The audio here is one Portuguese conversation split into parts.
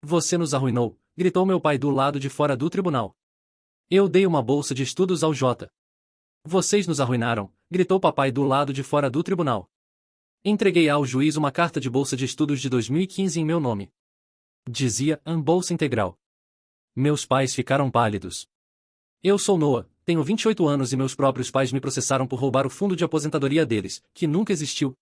Você nos arruinou, gritou meu pai do lado de fora do tribunal. Eu dei uma bolsa de estudos ao J. Vocês nos arruinaram, gritou papai do lado de fora do tribunal. Entreguei ao juiz uma carta de bolsa de estudos de 2015 em meu nome. Dizia, bolsa integral. Meus pais ficaram pálidos. Eu sou Noah, tenho 28 anos e meus próprios pais me processaram por roubar o fundo de aposentadoria deles, que nunca existiu.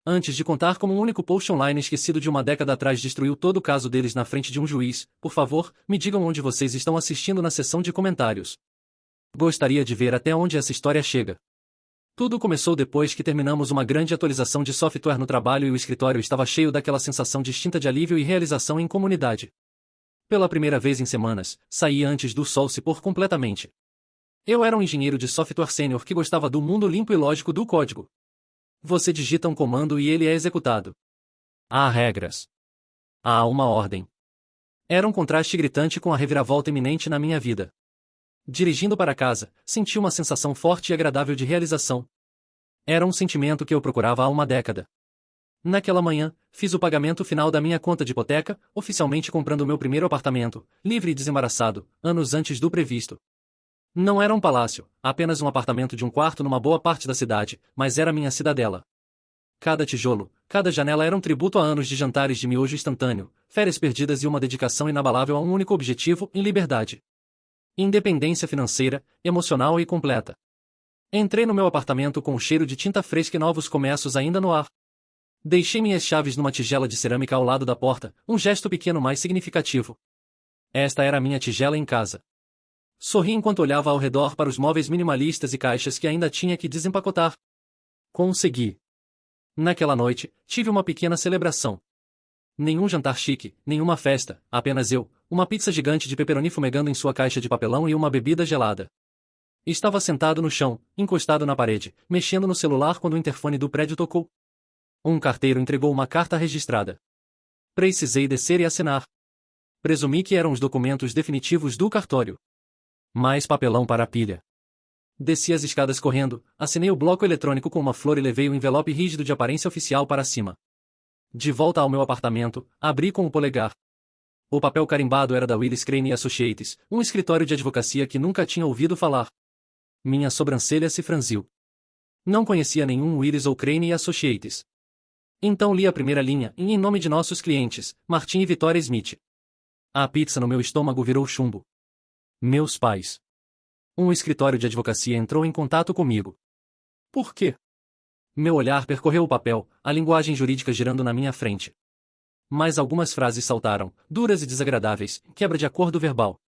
Antes de contar como um único post online esquecido de uma década atrás destruiu todo o caso deles na frente de um juiz, por favor, me digam onde vocês estão assistindo na seção de comentários. Gostaria de ver até onde essa história chega. Tudo começou depois que terminamos uma grande atualização de software no trabalho e o escritório estava cheio daquela sensação distinta de alívio e realização em comunidade. Pela primeira vez em semanas, saí antes do sol se pôr completamente. Eu era um engenheiro de software sênior que gostava do mundo limpo e lógico do código. Você digita um comando e ele é executado. Há regras. Há uma ordem. Era um contraste gritante com a reviravolta iminente na minha vida. Dirigindo para casa, senti uma sensação forte e agradável de realização. Era um sentimento que eu procurava há uma década. Naquela manhã, fiz o pagamento final da minha conta de hipoteca, oficialmente comprando meu primeiro apartamento, livre e desembaraçado, anos antes do previsto. Não era um palácio, apenas um apartamento de um quarto numa boa parte da cidade, mas era minha cidadela. Cada tijolo, cada janela era um tributo a anos de jantares de miojo instantâneo, férias perdidas e uma dedicação inabalável a um único objetivo, em liberdade. Independência financeira, emocional e completa. Entrei no meu apartamento com o cheiro de tinta fresca e novos começos ainda no ar. Deixei minhas chaves numa tigela de cerâmica ao lado da porta, um gesto pequeno mais significativo. Esta era a minha tigela em casa. Sorri enquanto olhava ao redor para os móveis minimalistas e caixas que ainda tinha que desempacotar. Consegui. Naquela noite, tive uma pequena celebração. Nenhum jantar chique, nenhuma festa, apenas eu, uma pizza gigante de pepperoni fumegando em sua caixa de papelão e uma bebida gelada. Estava sentado no chão, encostado na parede, mexendo no celular quando o interfone do prédio tocou. Um carteiro entregou uma carta registrada. Precisei descer e assinar. Presumi que eram os documentos definitivos do cartório. Mais papelão para a pilha. Desci as escadas correndo, assinei o bloco eletrônico com uma flor e levei o envelope rígido de aparência oficial para cima. De volta ao meu apartamento, abri com o polegar. O papel carimbado era da Willis Crane Associates, um escritório de advocacia que nunca tinha ouvido falar. Minha sobrancelha se franziu. Não conhecia nenhum Willis ou Crane Associates. Então li a primeira linha, em nome de nossos clientes, Martin e Victoria Smith. A pizza no meu estômago virou chumbo. Meus pais. Um escritório de advocacia entrou em contato comigo. Por quê? Meu olhar percorreu o papel, a linguagem jurídica girando na minha frente. Mas algumas frases saltaram, duras e desagradáveis, quebra de acordo verbal.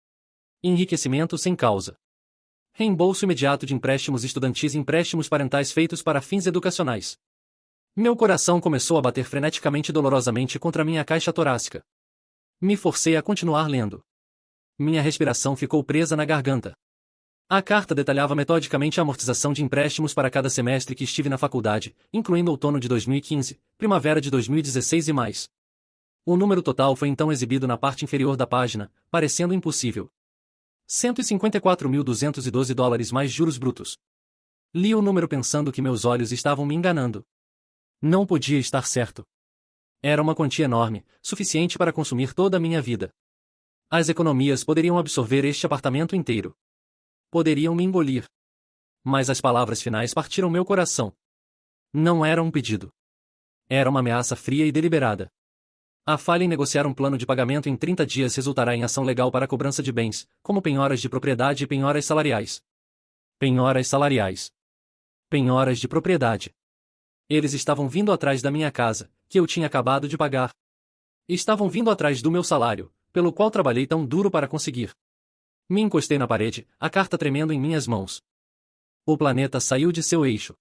Enriquecimento sem causa. Reembolso imediato de empréstimos estudantis e empréstimos parentais feitos para fins educacionais. Meu coração começou a bater freneticamente e dolorosamente contra minha caixa torácica. Me forcei a continuar lendo. Minha respiração ficou presa na garganta. A carta detalhava metodicamente a amortização de empréstimos para cada semestre que estive na faculdade, incluindo outono de 2015, primavera de 2016 e mais. O número total foi então exibido na parte inferior da página, parecendo impossível. $154.212 mais juros brutos. Li o número pensando que meus olhos estavam me enganando. Não podia estar certo. Era uma quantia enorme, suficiente para consumir toda a minha vida. As economias poderiam absorver este apartamento inteiro. Poderiam me engolir. Mas as palavras finais partiram meu coração. Não era um pedido. Era uma ameaça fria e deliberada. A falha em negociar um plano de pagamento em 30 dias resultará em ação legal para a cobrança de bens, como penhoras de propriedade e penhoras salariais. Penhoras salariais. Penhoras de propriedade. Eles estavam vindo atrás da minha casa, que eu tinha acabado de pagar. Estavam vindo atrás do meu salário, pelo qual trabalhei tão duro para conseguir. Me encostei na parede, a carta tremendo em minhas mãos. O planeta saiu de seu eixo.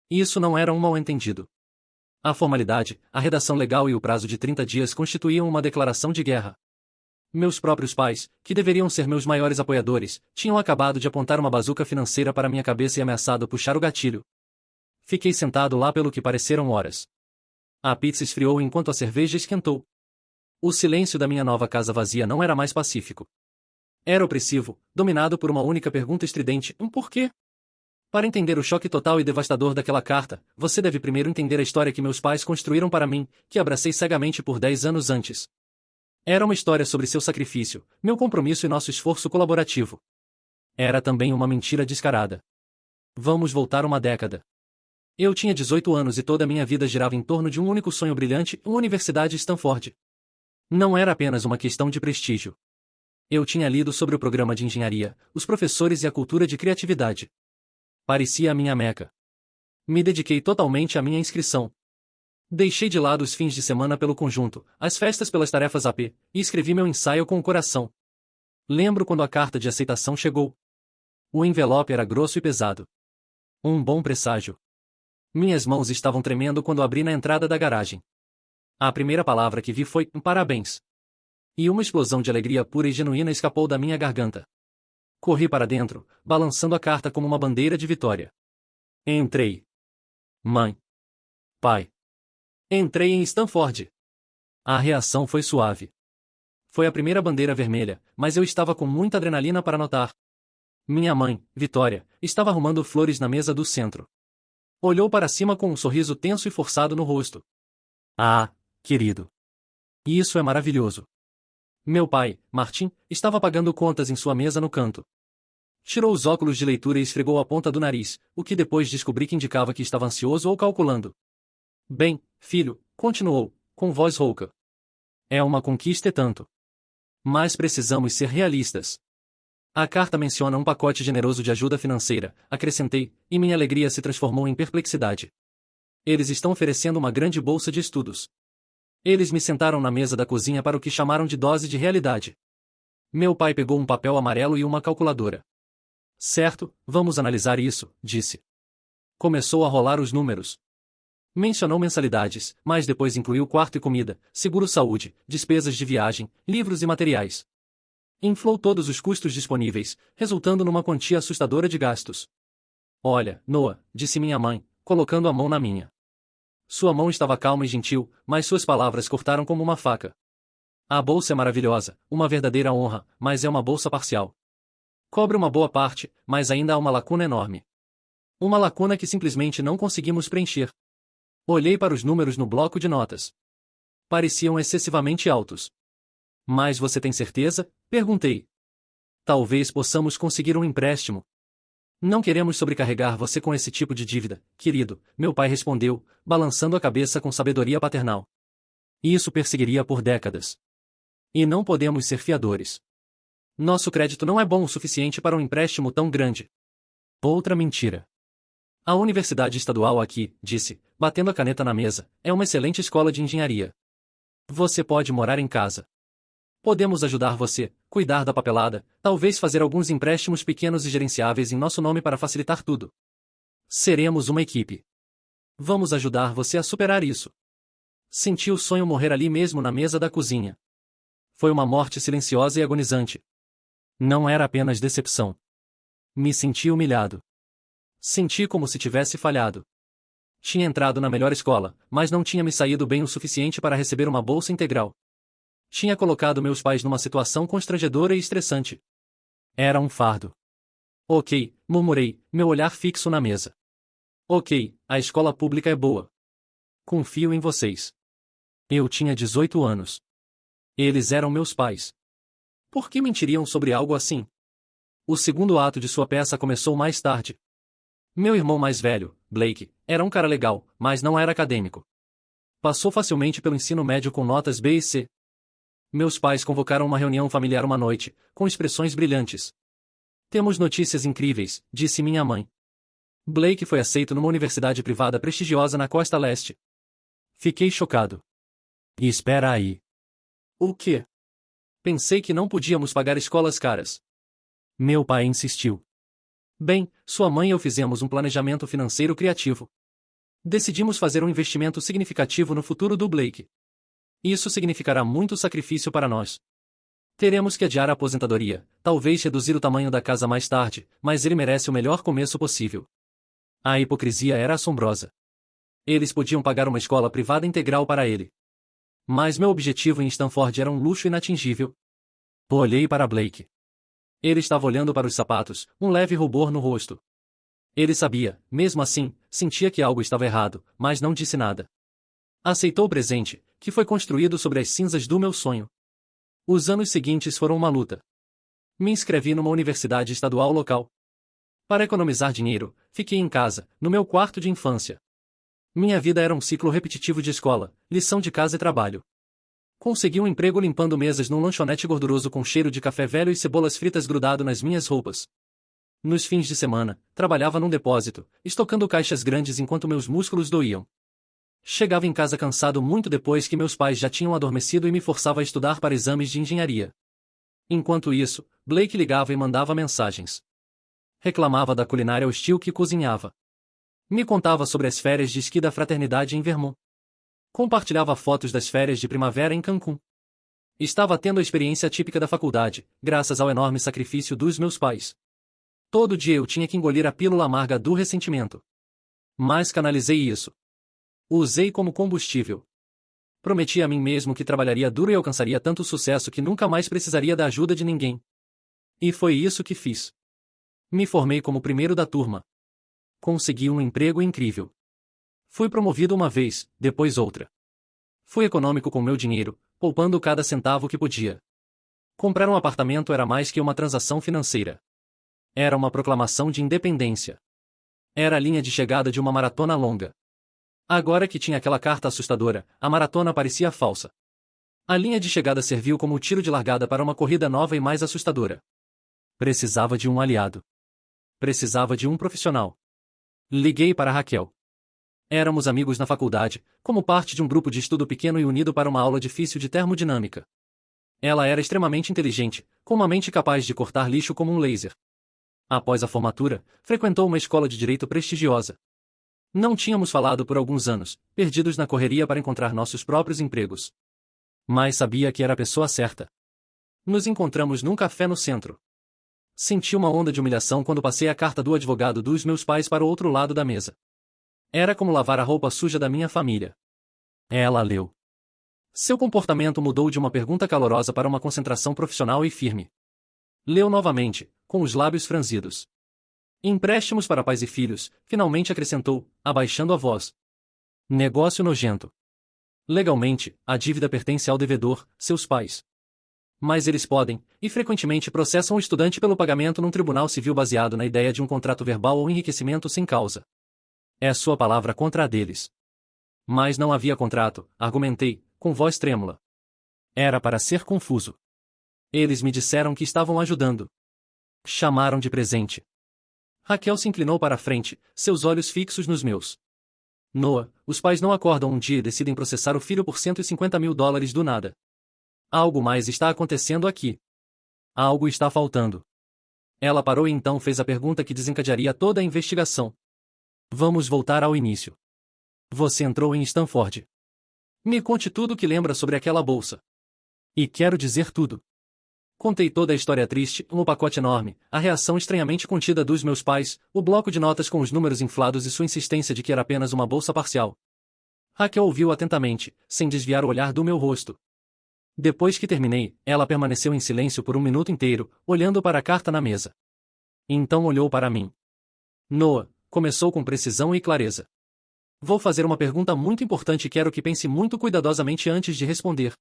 Isso não era um mal-entendido. A formalidade, a redação legal e o prazo de 30 dias constituíam uma declaração de guerra. Meus próprios pais, que deveriam ser meus maiores apoiadores, tinham acabado de apontar uma bazuca financeira para minha cabeça e ameaçado puxar o gatilho. Fiquei sentado lá pelo que pareceram horas. A pizza esfriou enquanto a cerveja esquentou. O silêncio da minha nova casa vazia não era mais pacífico. Era opressivo, dominado por uma única pergunta estridente: por quê? Para entender o choque total e devastador daquela carta, você deve primeiro entender a história que meus pais construíram para mim, que abracei cegamente por 10 anos antes. Era uma história sobre seu sacrifício, meu compromisso e nosso esforço colaborativo. Era também uma mentira descarada. Vamos voltar uma década. Eu tinha 18 anos e toda a minha vida girava em torno de um único sonho brilhante, uma Universidade Stanford. Não era apenas uma questão de prestígio. Eu tinha lido sobre o programa de engenharia, os professores e a cultura de criatividade. Parecia a minha meca. Me dediquei totalmente à minha inscrição. Deixei de lado os fins de semana pelo conjunto, as festas pelas tarefas AP, e escrevi meu ensaio com o coração. Lembro quando a carta de aceitação chegou. O envelope era grosso e pesado. Um bom presságio. Minhas mãos estavam tremendo quando abri na entrada da garagem. A primeira palavra que vi foi parabéns. E uma explosão de alegria pura e genuína escapou da minha garganta. Corri para dentro, balançando a carta como uma bandeira de vitória. Entrei. Mãe. Pai. Entrei em Stanford. A reação foi suave. Foi a primeira bandeira vermelha, mas eu estava com muita adrenalina para notar. Minha mãe, Vitória, estava arrumando flores na mesa do centro. Olhou para cima com um sorriso tenso e forçado no rosto. Ah, querido. Isso é maravilhoso. Meu pai, Martin, estava pagando contas em sua mesa no canto. Tirou os óculos de leitura e esfregou a ponta do nariz, o que depois descobri que indicava que estava ansioso ou calculando. Bem, filho, continuou, com voz rouca. É uma conquista e tanto. Mas precisamos ser realistas. A carta menciona um pacote generoso de ajuda financeira, acrescentei, e minha alegria se transformou em perplexidade. Eles estão oferecendo uma grande bolsa de estudos. Eles me sentaram na mesa da cozinha para o que chamaram de dose de realidade. Meu pai pegou um papel amarelo e uma calculadora. Certo, vamos analisar isso, disse. Começou a rolar os números. Mencionou mensalidades, mas depois incluiu quarto e comida, seguro-saúde, despesas de viagem, livros e materiais. Inflou todos os custos disponíveis, resultando numa quantia assustadora de gastos. Olha, Noah, disse minha mãe, colocando a mão na minha. Sua mão estava calma e gentil, mas suas palavras cortaram como uma faca. A bolsa é maravilhosa, uma verdadeira honra, mas é uma bolsa parcial. Cobre uma boa parte, mas ainda há uma lacuna enorme. Uma lacuna que simplesmente não conseguimos preencher. Olhei para os números no bloco de notas. Pareciam excessivamente altos. Mas você tem certeza? Perguntei. Talvez possamos conseguir um empréstimo. Não queremos sobrecarregar você com esse tipo de dívida, querido, meu pai respondeu, balançando a cabeça com sabedoria paternal. Isso perseguiria por décadas. E não podemos ser fiadores. Nosso crédito não é bom o suficiente para um empréstimo tão grande. Outra mentira. A Universidade Estadual aqui, disse, batendo a caneta na mesa, é uma excelente escola de engenharia. Você pode morar em casa. Podemos ajudar você, cuidar da papelada, talvez fazer alguns empréstimos pequenos e gerenciáveis em nosso nome para facilitar tudo. Seremos uma equipe. Vamos ajudar você a superar isso. Senti o sonho morrer ali mesmo na mesa da cozinha. Foi uma morte silenciosa e agonizante. Não era apenas decepção. Me senti humilhado. Senti como se tivesse falhado. Tinha entrado na melhor escola, mas não tinha me saído bem o suficiente para receber uma bolsa integral. Tinha colocado meus pais numa situação constrangedora e estressante. Era um fardo. Ok, murmurei, meu olhar fixo na mesa. Ok, a escola pública é boa. Confio em vocês. Eu tinha 18 anos. Eles eram meus pais. Por que mentiriam sobre algo assim? O segundo ato de sua peça começou mais tarde. Meu irmão mais velho, Blake, era um cara legal, mas não era acadêmico. Passou facilmente pelo ensino médio com notas B e C. Meus pais convocaram uma reunião familiar uma noite, com expressões brilhantes. Temos notícias incríveis, disse minha mãe. Blake foi aceito numa universidade privada prestigiosa na costa leste. Fiquei chocado. E espera aí. O quê? Pensei que não podíamos pagar escolas caras. Meu pai insistiu. Bem, sua mãe e eu fizemos um planejamento financeiro criativo. Decidimos fazer um investimento significativo no futuro do Blake. Isso significará muito sacrifício para nós. Teremos que adiar a aposentadoria, talvez reduzir o tamanho da casa mais tarde, mas ele merece o melhor começo possível. A hipocrisia era assombrosa. Eles podiam pagar uma escola privada integral para ele. Mas meu objetivo em Stanford era um luxo inatingível. Olhei para Blake. Ele estava olhando para os sapatos, um leve rubor no rosto. Ele sabia, mesmo assim, sentia que algo estava errado, mas não disse nada. Aceitou o presente, que foi construído sobre as cinzas do meu sonho. Os anos seguintes foram uma luta. Me inscrevi numa universidade estadual local. Para economizar dinheiro, fiquei em casa, no meu quarto de infância. Minha vida era um ciclo repetitivo de escola, lição de casa e trabalho. Consegui um emprego limpando mesas num lanchonete gorduroso com cheiro de café velho e cebolas fritas grudado nas minhas roupas. Nos fins de semana, trabalhava num depósito, estocando caixas grandes enquanto meus músculos doíam. Chegava em casa cansado muito depois que meus pais já tinham adormecido e me forçava a estudar para exames de engenharia. Enquanto isso, Blake ligava e mandava mensagens. Reclamava da culinária hostil que cozinhava. Me contava sobre as férias de esqui da fraternidade em Vermont. Compartilhava fotos das férias de primavera em Cancún. Estava tendo a experiência típica da faculdade, graças ao enorme sacrifício dos meus pais. Todo dia eu tinha que engolir a pílula amarga do ressentimento. Mas canalizei isso. Usei como combustível. Prometi a mim mesmo que trabalharia duro e alcançaria tanto sucesso que nunca mais precisaria da ajuda de ninguém. E foi isso que fiz. Me formei como primeiro da turma. Consegui um emprego incrível. Fui promovido uma vez, depois outra. Fui econômico com meu dinheiro, poupando cada centavo que podia. Comprar um apartamento era mais que uma transação financeira. Era uma proclamação de independência. Era a linha de chegada de uma maratona longa. Agora que tinha aquela carta assustadora, a maratona parecia falsa. A linha de chegada serviu como tiro de largada para uma corrida nova e mais assustadora. Precisava de um aliado. Precisava de um profissional. Liguei para Raquel. Éramos amigos na faculdade, como parte de um grupo de estudo pequeno e unido para uma aula difícil de termodinâmica. Ela era extremamente inteligente, com uma mente capaz de cortar lixo como um laser. Após a formatura, frequentou uma escola de direito prestigiosa. Não tínhamos falado por alguns anos, perdidos na correria para encontrar nossos próprios empregos. Mas sabia que era a pessoa certa. Nos encontramos num café no centro. Senti uma onda de humilhação quando passei a carta do advogado dos meus pais para o outro lado da mesa. Era como lavar a roupa suja da minha família. Ela leu. Seu comportamento mudou de uma pergunta calorosa para uma concentração profissional e firme. Leu novamente, com os lábios franzidos. Empréstimos para pais e filhos, finalmente acrescentou, abaixando a voz. Negócio nojento. Legalmente, a dívida pertence ao devedor, seus pais. Mas eles podem, e frequentemente processam o estudante pelo pagamento num tribunal civil baseado na ideia de um contrato verbal ou enriquecimento sem causa. É sua palavra contra a deles. Mas não havia contrato, argumentei, com voz trêmula. Era para ser confuso. Eles me disseram que estavam ajudando. Chamaram de presente. Raquel se inclinou para a frente, seus olhos fixos nos meus. Noah, os pais não acordam um dia e decidem processar o filho por $150.000 do nada. Algo mais está acontecendo aqui. Algo está faltando. Ela parou e então fez a pergunta que desencadearia toda a investigação. Vamos voltar ao início. Você entrou em Stanford. Me conte tudo o que lembra sobre aquela bolsa. E quero dizer tudo. Contei toda a história triste, um pacote enorme, a reação estranhamente contida dos meus pais, o bloco de notas com os números inflados e sua insistência de que era apenas uma bolsa parcial. Raquel ouviu atentamente, sem desviar o olhar do meu rosto. Depois que terminei, ela permaneceu em silêncio por um minuto inteiro, olhando para a carta na mesa. Então olhou para mim. Noah, começou com precisão e clareza. Vou fazer uma pergunta muito importante e quero que pense muito cuidadosamente antes de responder.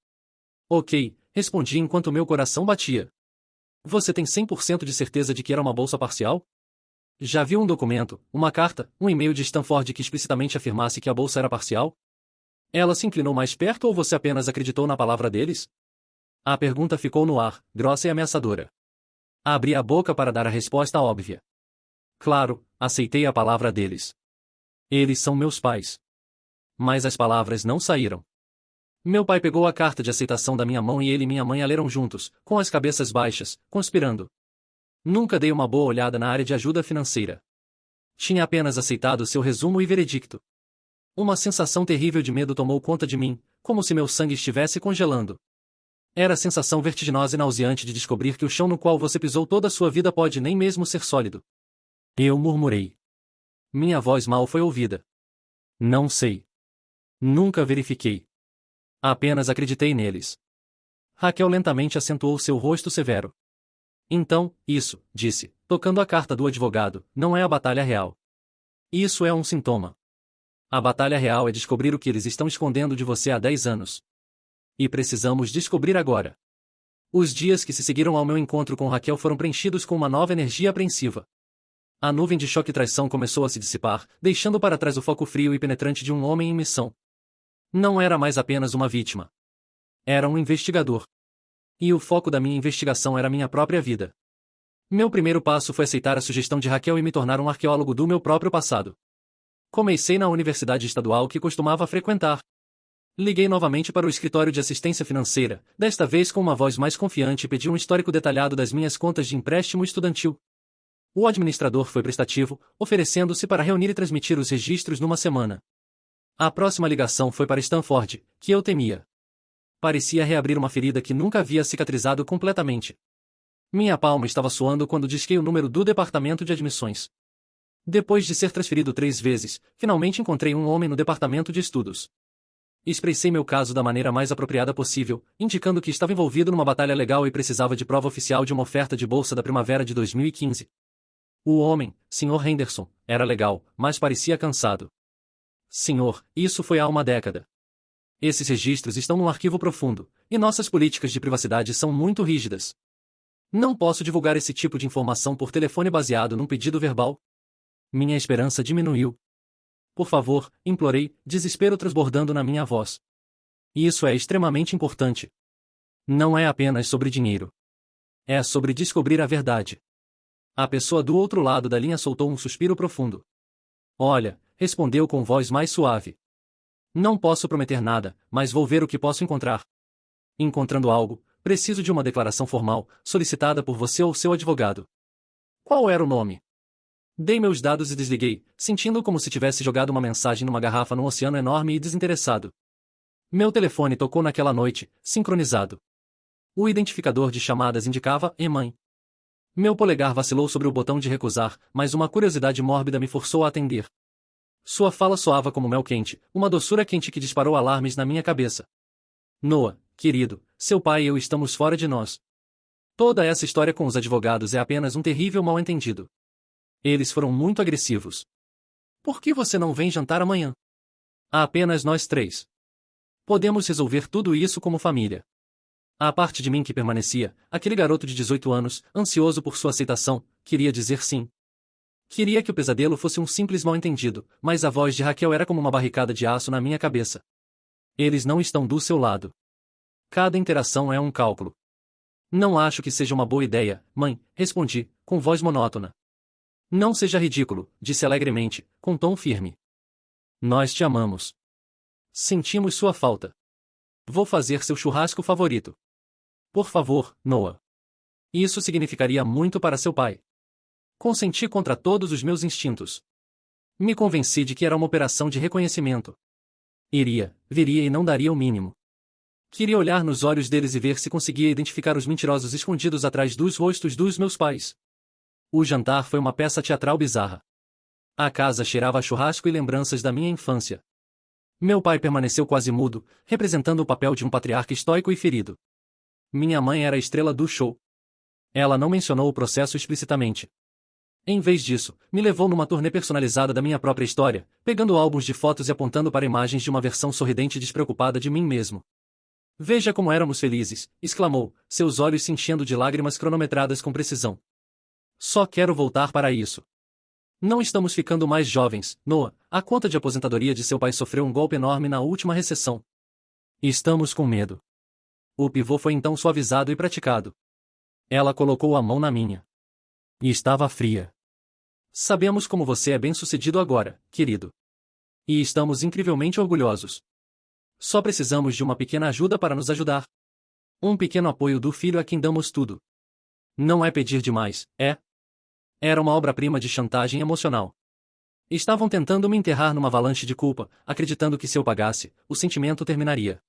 Ok, respondi enquanto meu coração batia. Você tem 100% de certeza de que era uma bolsa parcial? Já viu um documento, uma carta, um e-mail de Stanford que explicitamente afirmasse que a bolsa era parcial? Ela se inclinou mais perto ou você apenas acreditou na palavra deles? A pergunta ficou no ar, grossa e ameaçadora. Abri a boca para dar a resposta óbvia. Claro, aceitei a palavra deles. Eles são meus pais. Mas as palavras não saíram. Meu pai pegou a carta de aceitação da minha mão e ele e minha mãe a leram juntos, com as cabeças baixas, conspirando. Nunca dei uma boa olhada na área de ajuda financeira. Tinha apenas aceitado seu resumo e veredicto. Uma sensação terrível de medo tomou conta de mim, como se meu sangue estivesse congelando. Era a sensação vertiginosa e nauseante de descobrir que o chão no qual você pisou toda a sua vida pode nem mesmo ser sólido. Eu murmurei. Minha voz mal foi ouvida. Não sei. Nunca verifiquei. Apenas acreditei neles. Raquel lentamente acentuou seu rosto severo. Então, isso, disse, tocando a carta do advogado, não é a batalha real. Isso é um sintoma. A batalha real é descobrir o que eles estão escondendo de você há 10 anos. E precisamos descobrir agora. Os dias que se seguiram ao meu encontro com Raquel foram preenchidos com uma nova energia apreensiva. A nuvem de choque e traição começou a se dissipar, deixando para trás o foco frio e penetrante de um homem em missão. Não era mais apenas uma vítima. Era um investigador. E o foco da minha investigação era minha própria vida. Meu primeiro passo foi aceitar a sugestão de Raquel e me tornar um arqueólogo do meu próprio passado. Comecei na universidade estadual que costumava frequentar. Liguei novamente para o escritório de assistência financeira, desta vez com uma voz mais confiante e pedi um histórico detalhado das minhas contas de empréstimo estudantil. O administrador foi prestativo, oferecendo-se para reunir e transmitir os registros numa semana. A próxima ligação foi para Stanford, que eu temia. Parecia reabrir uma ferida que nunca havia cicatrizado completamente. Minha palma estava suando quando disquei o número do departamento de admissões. Depois de ser transferido 3 vezes, finalmente encontrei um homem no departamento de estudos. Expressei meu caso da maneira mais apropriada possível, indicando que estava envolvido numa batalha legal e precisava de prova oficial de uma oferta de bolsa da primavera de 2015. O homem, Sr. Henderson, era legal, mas parecia cansado. Senhor, isso foi há uma década. Esses registros estão num arquivo profundo, e nossas políticas de privacidade são muito rígidas. Não posso divulgar esse tipo de informação por telefone baseado num pedido verbal. Minha esperança diminuiu. Por favor, implorei, desespero transbordando na minha voz. Isso é extremamente importante. Não é apenas sobre dinheiro. É sobre descobrir a verdade. A pessoa do outro lado da linha soltou um suspiro profundo. Olha, respondeu com voz mais suave. Não posso prometer nada, mas vou ver o que posso encontrar. Encontrando algo, preciso de uma declaração formal, solicitada por você ou seu advogado. Qual era o nome? Dei meus dados e desliguei, sentindo como se tivesse jogado uma mensagem numa garrafa num oceano enorme e desinteressado. Meu telefone tocou naquela noite, sincronizado. O identificador de chamadas indicava "E-mãe". Meu polegar vacilou sobre o botão de recusar, mas uma curiosidade mórbida me forçou a atender. Sua fala soava como mel quente, uma doçura quente que disparou alarmes na minha cabeça. Noah, querido, seu pai e eu estamos fora de nós. Toda essa história com os advogados é apenas um terrível mal-entendido. Eles foram muito agressivos. Por que você não vem jantar amanhã? Há apenas nós 3. Podemos resolver tudo isso como família. A parte de mim que permanecia, aquele garoto de 18 anos, ansioso por sua aceitação, queria dizer sim. Queria que o pesadelo fosse um simples mal-entendido, mas a voz de Raquel era como uma barricada de aço na minha cabeça. Eles não estão do seu lado. Cada interação é um cálculo. Não acho que seja uma boa ideia, mãe, respondi, com voz monótona. Não seja ridículo, disse alegremente, com tom firme. Nós te amamos. Sentimos sua falta. Vou fazer seu churrasco favorito. Por favor, Noah. Isso significaria muito para seu pai. Consenti contra todos os meus instintos. Me convenci de que era uma operação de reconhecimento. Viria e não daria o mínimo. Queria olhar nos olhos deles e ver se conseguia identificar os mentirosos escondidos atrás dos rostos dos meus pais. O jantar foi uma peça teatral bizarra. A casa cheirava a churrasco e lembranças da minha infância. Meu pai permaneceu quase mudo, representando o papel de um patriarca estoico e ferido. Minha mãe era a estrela do show. Ela não mencionou o processo explicitamente. Em vez disso, me levou numa turnê personalizada da minha própria história, pegando álbuns de fotos e apontando para imagens de uma versão sorridente e despreocupada de mim mesmo. Veja como éramos felizes, exclamou, seus olhos se enchendo de lágrimas cronometradas com precisão. Só quero voltar para isso. Não estamos ficando mais jovens, Noah. A conta de aposentadoria de seu pai sofreu um golpe enorme na última recessão. Estamos com medo. O pivô foi então suavizado e praticado. Ela colocou a mão na minha. E estava fria. Sabemos como você é bem-sucedido agora, querido. E estamos incrivelmente orgulhosos. Só precisamos de uma pequena ajuda para nos ajudar. Um pequeno apoio do filho a quem damos tudo. Não é pedir demais, é? Era uma obra-prima de chantagem emocional. Estavam tentando me enterrar numa avalanche de culpa, acreditando que se eu pagasse, o sentimento terminaria.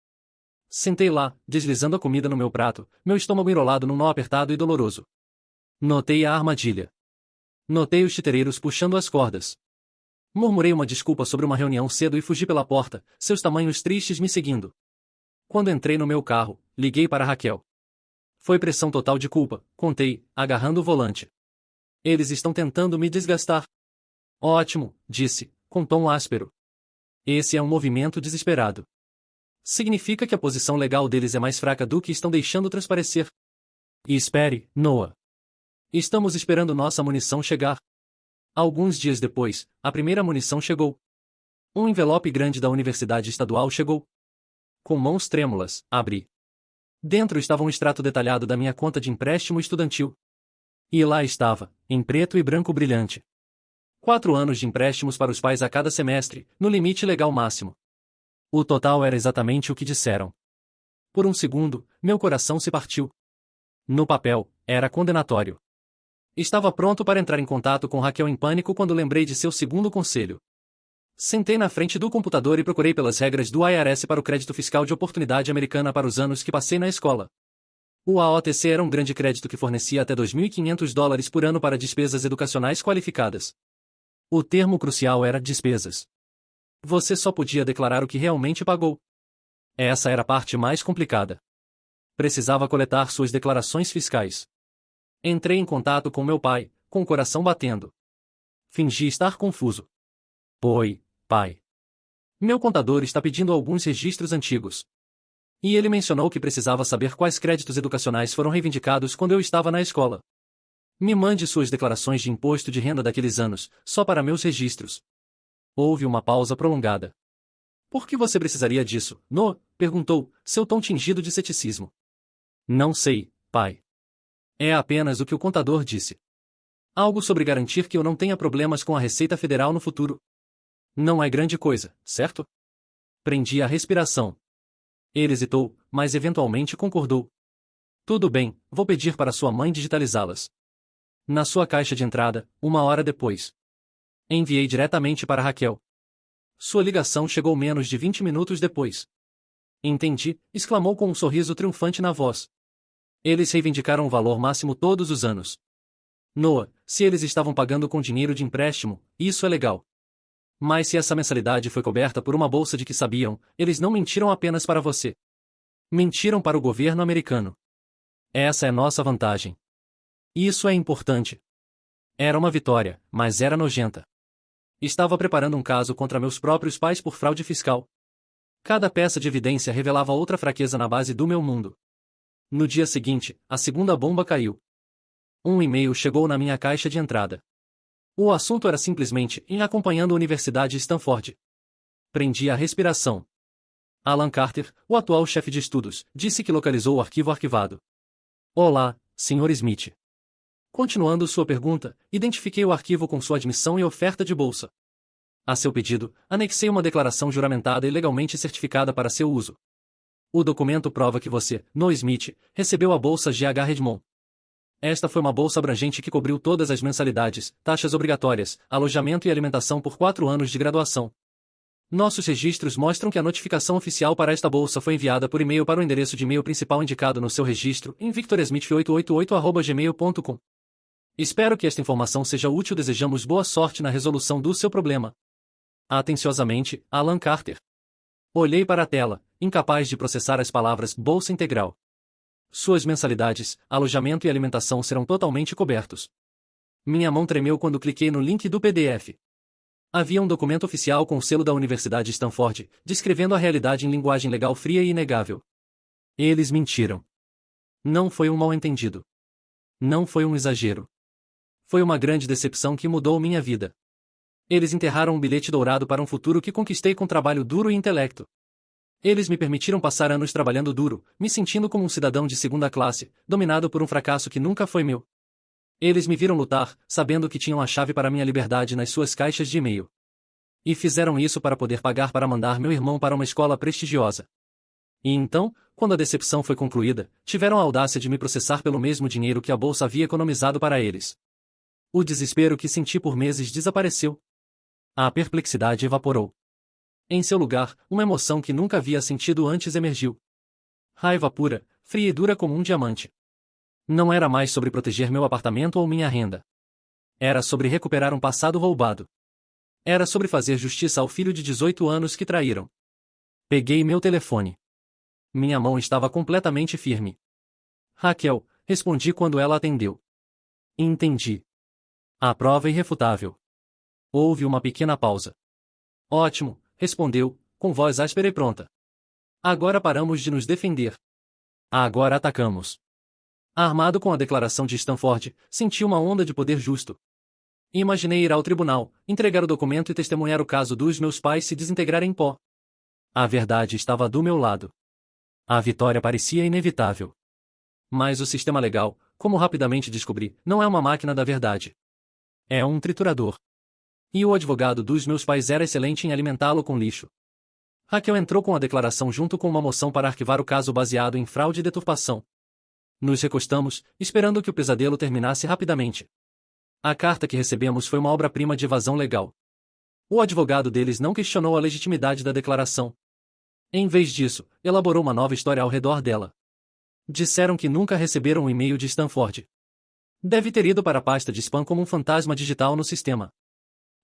Sentei lá, deslizando a comida no meu prato, meu estômago enrolado num nó apertado e doloroso. Notei a armadilha. Notei os titereiros puxando as cordas. Murmurei uma desculpa sobre uma reunião cedo e fugi pela porta, seus tamanhos tristes me seguindo. Quando entrei no meu carro, liguei para Raquel. Foi pressão total de culpa, contei, agarrando o volante. Eles estão tentando me desgastar. Ótimo, disse, com tom áspero. Esse é um movimento desesperado. Significa que a posição legal deles é mais fraca do que estão deixando transparecer. E espere, Noah. Estamos esperando nossa munição chegar. Alguns dias depois, a primeira munição chegou. Um envelope grande da Universidade Estadual chegou. Com mãos trêmulas, abri. Dentro estava um extrato detalhado da minha conta de empréstimo estudantil. E lá estava, em preto e branco brilhante. 4 anos de empréstimos para os pais a cada semestre, no limite legal máximo. O total era exatamente o que disseram. Por um segundo, meu coração se partiu. No papel, era condenatório. Estava pronto para entrar em contato com Raquel em pânico quando lembrei de seu segundo conselho. Sentei na frente do computador e procurei pelas regras do IRS para o crédito fiscal de oportunidade americana para os anos que passei na escola. O AOTC era um grande crédito que fornecia até $2.500 por ano para despesas educacionais qualificadas. O termo crucial era despesas. Você só podia declarar o que realmente pagou. Essa era a parte mais complicada. Precisava coletar suas declarações fiscais. Entrei em contato com meu pai, com o coração batendo. Fingi estar confuso. Oi, pai. Meu contador está pedindo alguns registros antigos. E ele mencionou que precisava saber quais créditos educacionais foram reivindicados quando eu estava na escola. Me mande suas declarações de imposto de renda daqueles anos, só para meus registros. Houve uma pausa prolongada. Por que você precisaria disso, No? Perguntou, seu tom tingido de ceticismo. Não sei, pai. É apenas o que o contador disse. Algo sobre garantir que eu não tenha problemas com a Receita Federal no futuro. Não é grande coisa, certo? Prendi a respiração. Ele hesitou, mas eventualmente concordou. Tudo bem, vou pedir para sua mãe digitalizá-las. Na sua caixa de entrada, 1 hora depois. Enviei diretamente para Raquel. Sua ligação chegou menos de 20 minutos depois. Entendi, exclamou com um sorriso triunfante na voz. Eles reivindicaram o valor máximo todos os anos. Noah, se eles estavam pagando com dinheiro de empréstimo, isso é legal. Mas se essa mensalidade foi coberta por uma bolsa de que sabiam, eles não mentiram apenas para você. Mentiram para o governo americano. Essa é nossa vantagem. Isso é importante. Era uma vitória, mas era nojenta. Estava preparando um caso contra meus próprios pais por fraude fiscal. Cada peça de evidência revelava outra fraqueza na base do meu mundo. No dia seguinte, a segunda bomba caiu. Um e-mail chegou na minha caixa de entrada. O assunto era simplesmente em acompanhando a Universidade Stanford. Prendi a respiração. Alan Carter, o atual chefe de estudos, disse que localizou o arquivo arquivado. Olá, Sr. Smith. Continuando sua pergunta, identifiquei o arquivo com sua admissão e oferta de bolsa. A seu pedido, anexei uma declaração juramentada e legalmente certificada para seu uso. O documento prova que você, No Smith, recebeu a bolsa G.H. Redmond. Esta foi uma bolsa abrangente que cobriu todas as mensalidades, taxas obrigatórias, alojamento e alimentação por 4 anos de graduação. Nossos registros mostram que a notificação oficial para esta bolsa foi enviada por e-mail para o endereço de e-mail principal indicado no seu registro, em victoriasmith888@gmail.com. Espero que esta informação seja útil. Desejamos boa sorte na resolução do seu problema. Atenciosamente, Alan Carter. Olhei para a tela, incapaz de processar as palavras bolsa integral. Suas mensalidades, alojamento e alimentação serão totalmente cobertos. Minha mão tremeu quando cliquei no link do PDF. Havia um documento oficial com o selo da Universidade Stanford, descrevendo a realidade em linguagem legal fria e inegável. Eles mentiram. Não foi um mal-entendido. Não foi um exagero. Foi uma grande decepção que mudou minha vida. Eles enterraram um bilhete dourado para um futuro que conquistei com trabalho duro e intelecto. Eles me permitiram passar anos trabalhando duro, me sentindo como um cidadão de segunda classe, dominado por um fracasso que nunca foi meu. Eles me viram lutar, sabendo que tinham a chave para minha liberdade nas suas caixas de e-mail. E fizeram isso para poder pagar para mandar meu irmão para uma escola prestigiosa. E então, quando a decepção foi concluída, tiveram a audácia de me processar pelo mesmo dinheiro que a bolsa havia economizado para eles. O desespero que senti por meses desapareceu. A perplexidade evaporou. Em seu lugar, uma emoção que nunca havia sentido antes emergiu. Raiva pura, fria e dura como um diamante. Não era mais sobre proteger meu apartamento ou minha renda. Era sobre recuperar um passado roubado. Era sobre fazer justiça ao filho de 18 anos que traíram. Peguei meu telefone. Minha mão estava completamente firme. Raquel, respondi quando ela atendeu. Entendi. A prova é irrefutável. Houve uma pequena pausa. Ótimo, respondeu, com voz áspera e pronta. Agora paramos de nos defender. Agora atacamos. Armado com a declaração de Stanford, senti uma onda de poder justo. Imaginei ir ao tribunal, entregar o documento e testemunhar o caso dos meus pais se desintegrar em pó. A verdade estava do meu lado. A vitória parecia inevitável. Mas o sistema legal, como rapidamente descobri, não é uma máquina da verdade. É um triturador. E o advogado dos meus pais era excelente em alimentá-lo com lixo. Raquel entrou com a declaração junto com uma moção para arquivar o caso baseado em fraude e deturpação. Nos recostamos, esperando que o pesadelo terminasse rapidamente. A carta que recebemos foi uma obra-prima de evasão legal. O advogado deles não questionou a legitimidade da declaração. Em vez disso, elaborou uma nova história ao redor dela. Disseram que nunca receberam um e-mail de Stanford. Deve ter ido para a pasta de spam como um fantasma digital no sistema.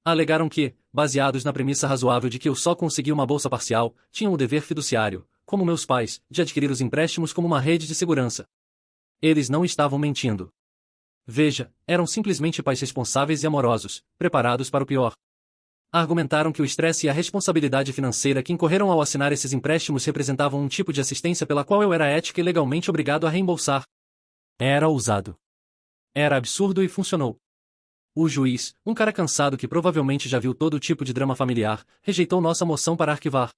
Alegaram que, baseados na premissa razoável de que eu só consegui uma bolsa parcial, tinham o dever fiduciário, como meus pais, de adquirir os empréstimos como uma rede de segurança. Eles não estavam mentindo. Veja, eram simplesmente pais responsáveis e amorosos, preparados para o pior. Argumentaram que o estresse e a responsabilidade financeira que incorreram ao assinar esses empréstimos representavam um tipo de assistência pela qual eu era ética e legalmente obrigado a reembolsar. Era ousado. Era absurdo e funcionou. O juiz, um cara cansado que provavelmente já viu todo tipo de drama familiar, rejeitou nossa moção para arquivar.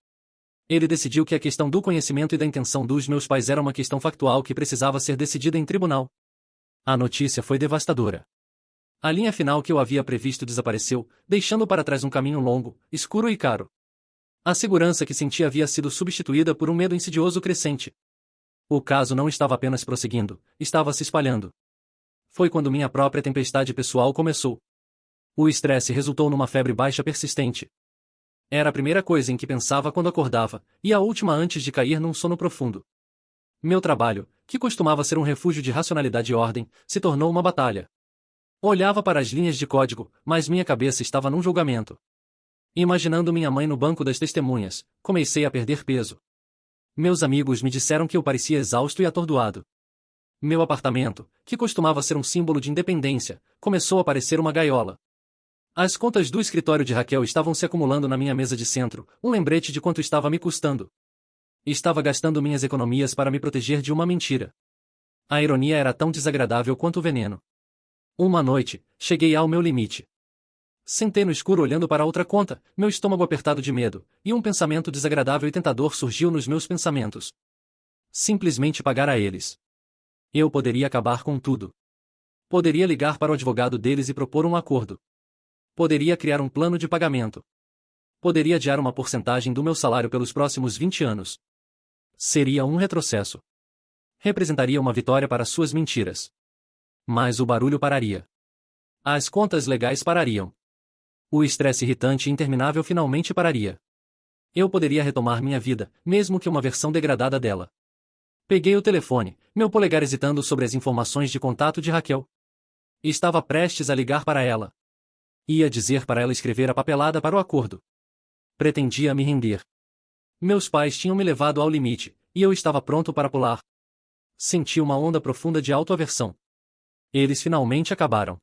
Ele decidiu que a questão do conhecimento e da intenção dos meus pais era uma questão factual que precisava ser decidida em tribunal. A notícia foi devastadora. A linha final que eu havia previsto desapareceu, deixando para trás um caminho longo, escuro e caro. A segurança que senti havia sido substituída por um medo insidioso crescente. O caso não estava apenas prosseguindo, estava se espalhando. Foi quando minha própria tempestade pessoal começou. O estresse resultou numa febre baixa persistente. Era a primeira coisa em que pensava quando acordava, e a última antes de cair num sono profundo. Meu trabalho, que costumava ser um refúgio de racionalidade e ordem, se tornou uma batalha. Olhava para as linhas de código, mas minha cabeça estava num julgamento. Imaginando minha mãe no banco das testemunhas, comecei a perder peso. Meus amigos me disseram que eu parecia exausto e atordoado. Meu apartamento, que costumava ser um símbolo de independência, começou a parecer uma gaiola. As contas do escritório de Raquel estavam se acumulando na minha mesa de centro, um lembrete de quanto estava me custando. Estava gastando minhas economias para me proteger de uma mentira. A ironia era tão desagradável quanto o veneno. Uma noite, cheguei ao meu limite. Sentei no escuro olhando para outra conta, meu estômago apertado de medo, e um pensamento desagradável e tentador surgiu nos meus pensamentos. Simplesmente pagar a eles. Eu poderia acabar com tudo. Poderia ligar para o advogado deles e propor um acordo. Poderia criar um plano de pagamento. Poderia adiar uma porcentagem do meu salário pelos próximos 20 anos. Seria um retrocesso. Representaria uma vitória para suas mentiras. Mas o barulho pararia. As contas legais parariam. O estresse irritante e interminável finalmente pararia. Eu poderia retomar minha vida, mesmo que uma versão degradada dela. Peguei o telefone, meu polegar hesitando sobre as informações de contato de Raquel. Estava prestes a ligar para ela. Ia dizer para ela escrever a papelada para o acordo. Pretendia me render. Meus pais tinham me levado ao limite, e eu estava pronto para pular. Senti uma onda profunda de autoaversão. Eles finalmente acabaram.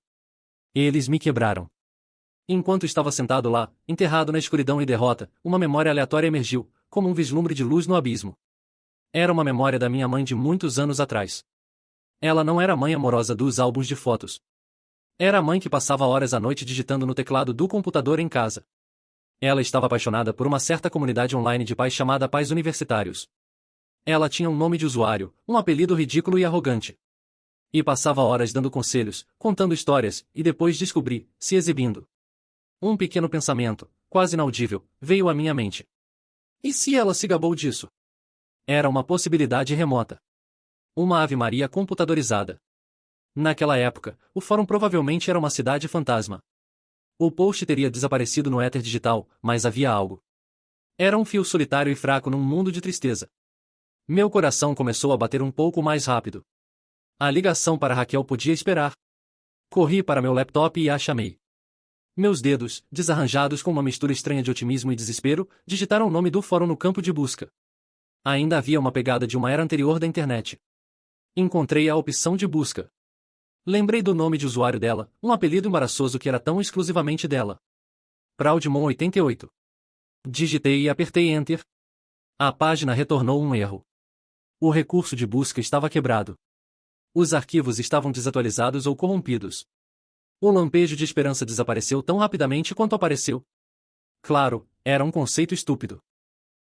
Eles me quebraram. Enquanto estava sentado lá, enterrado na escuridão e derrota, uma memória aleatória emergiu, como um vislumbre de luz no abismo. Era uma memória da minha mãe de muitos anos atrás. Ela não era a mãe amorosa dos álbuns de fotos. Era a mãe que passava horas à noite digitando no teclado do computador em casa. Ela estava apaixonada por uma certa comunidade online de pais chamada Pais Universitários. Ela tinha um nome de usuário, um apelido ridículo e arrogante. E passava horas dando conselhos, contando histórias, e depois descobri, se exibindo. Um pequeno pensamento, quase inaudível, veio à minha mente. E se ela se gabou disso? Era uma possibilidade remota. Uma ave-maria computadorizada. Naquela época, o fórum provavelmente era uma cidade fantasma. O post teria desaparecido no éter digital, mas havia algo. Era um fio solitário e fraco num mundo de tristeza. Meu coração começou a bater um pouco mais rápido. A ligação para Raquel podia esperar. Corri para meu laptop e a chamei. Meus dedos, desarranjados com uma mistura estranha de otimismo e desespero, digitaram o nome do fórum no campo de busca. Ainda havia uma pegada de uma era anterior da internet. Encontrei a opção de busca. Lembrei do nome de usuário dela, um apelido embaraçoso que era tão exclusivamente dela. Proudmon 88. Digitei e apertei Enter. A página retornou um erro. O recurso de busca estava quebrado. Os arquivos estavam desatualizados ou corrompidos. O lampejo de esperança desapareceu tão rapidamente quanto apareceu. Claro, era um conceito estúpido.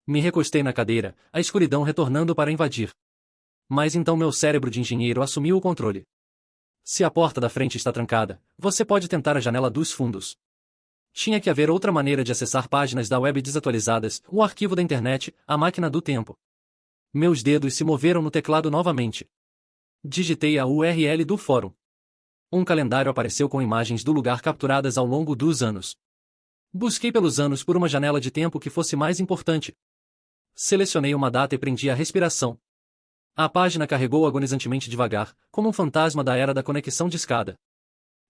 Me recostei na cadeira, a escuridão retornando para invadir. Mas então meu cérebro de engenheiro assumiu o controle. Se a porta da frente está trancada, você pode tentar a janela dos fundos. Tinha que haver outra maneira de acessar páginas da web desatualizadas, o arquivo da internet, a máquina do tempo. Meus dedos se moveram no teclado novamente. Digitei a URL do fórum. Um calendário apareceu com imagens do lugar capturadas ao longo dos anos. Busquei pelos anos por uma janela de tempo que fosse mais importante. Selecionei uma data e prendi a respiração. A página carregou agonizantemente devagar, como um fantasma da era da conexão de escada.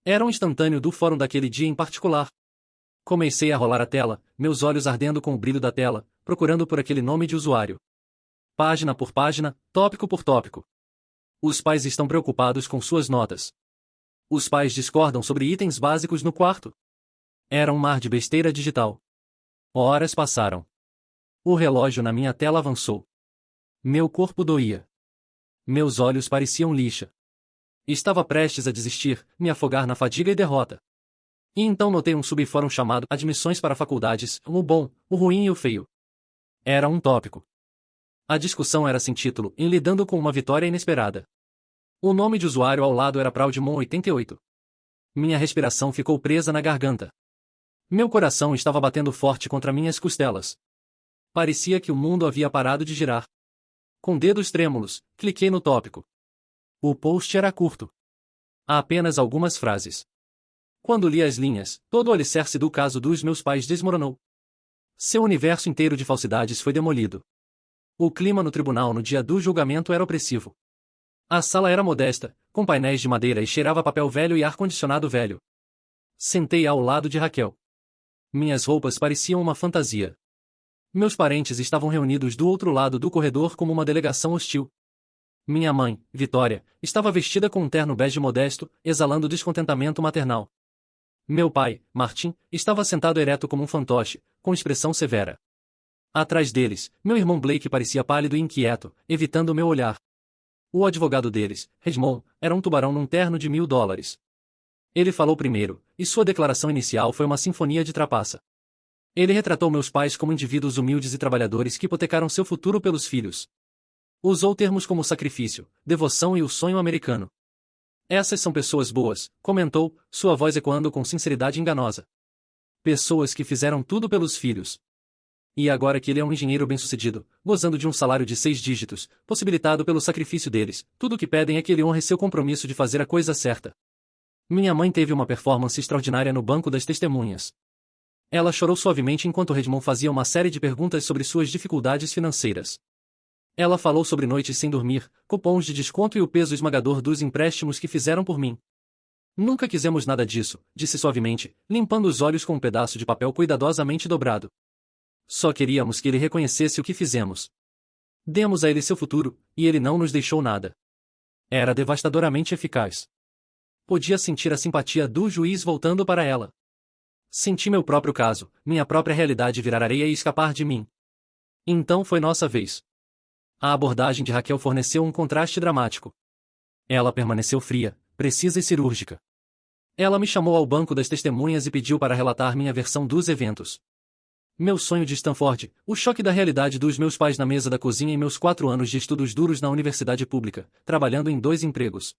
Era um instantâneo do fórum daquele dia em particular. Comecei a rolar a tela, meus olhos ardendo com o brilho da tela, procurando por aquele nome de usuário. Página por página, tópico por tópico. Os pais estão preocupados com suas notas. Os pais discordam sobre itens básicos no quarto. Era um mar de besteira digital. Horas passaram. O relógio na minha tela avançou. Meu corpo doía. Meus olhos pareciam lixa. Estava prestes a desistir, me afogar na fadiga e derrota. E então notei um subfórum chamado Admissões para Faculdades, o bom, o ruim e o feio. Era um tópico. A discussão era sem título, em lidando com uma vitória inesperada. O nome de usuário ao lado era Proudmon88. Minha respiração ficou presa na garganta. Meu coração estava batendo forte contra minhas costelas. Parecia que o mundo havia parado de girar. Com dedos trêmulos, cliquei no tópico. O post era curto. Há apenas algumas frases. Quando li as linhas, todo o alicerce do caso dos meus pais desmoronou. Seu universo inteiro de falsidades foi demolido. O clima no tribunal no dia do julgamento era opressivo. A sala era modesta, com painéis de madeira e cheirava papel velho e ar-condicionado velho. Sentei ao lado de Raquel. Minhas roupas pareciam uma fantasia. Meus parentes estavam reunidos do outro lado do corredor como uma delegação hostil. Minha mãe, Vitória, estava vestida com um terno bege modesto, exalando descontentamento maternal. Meu pai, Martim, estava sentado ereto como um fantoche, com expressão severa. Atrás deles, meu irmão Blake parecia pálido e inquieto, evitando meu olhar. O advogado deles, Redmond, era um tubarão num terno de $1000. Ele falou primeiro, e sua declaração inicial foi uma sinfonia de trapaça. Ele retratou meus pais como indivíduos humildes e trabalhadores que hipotecaram seu futuro pelos filhos. Usou termos como sacrifício, devoção e o sonho americano. Essas são pessoas boas, comentou, sua voz ecoando com sinceridade enganosa. Pessoas que fizeram tudo pelos filhos. E agora que ele é um engenheiro bem-sucedido, gozando de um salário de 6 dígitos, possibilitado pelo sacrifício deles, tudo o que pedem é que ele honre seu compromisso de fazer a coisa certa. Minha mãe teve uma performance extraordinária no banco das testemunhas. Ela chorou suavemente enquanto Redmond fazia uma série de perguntas sobre suas dificuldades financeiras. Ela falou sobre noites sem dormir, cupons de desconto e o peso esmagador dos empréstimos que fizeram por mim. Nunca quisemos nada disso, disse suavemente, limpando os olhos com um pedaço de papel cuidadosamente dobrado. Só queríamos que ele reconhecesse o que fizemos. Demos a ele seu futuro, e ele não nos deixou nada. Era devastadoramente eficaz. Podia sentir a simpatia do juiz voltando para ela. Senti meu próprio caso, minha própria realidade virar areia e escapar de mim. Então foi nossa vez. A abordagem de Raquel forneceu um contraste dramático. Ela permaneceu fria, precisa e cirúrgica. Ela me chamou ao banco das testemunhas e pediu para relatar minha versão dos eventos. Meu sonho de Stanford, o choque da realidade dos meus pais na mesa da cozinha e meus 4 anos de estudos duros na universidade pública, trabalhando em 2 empregos.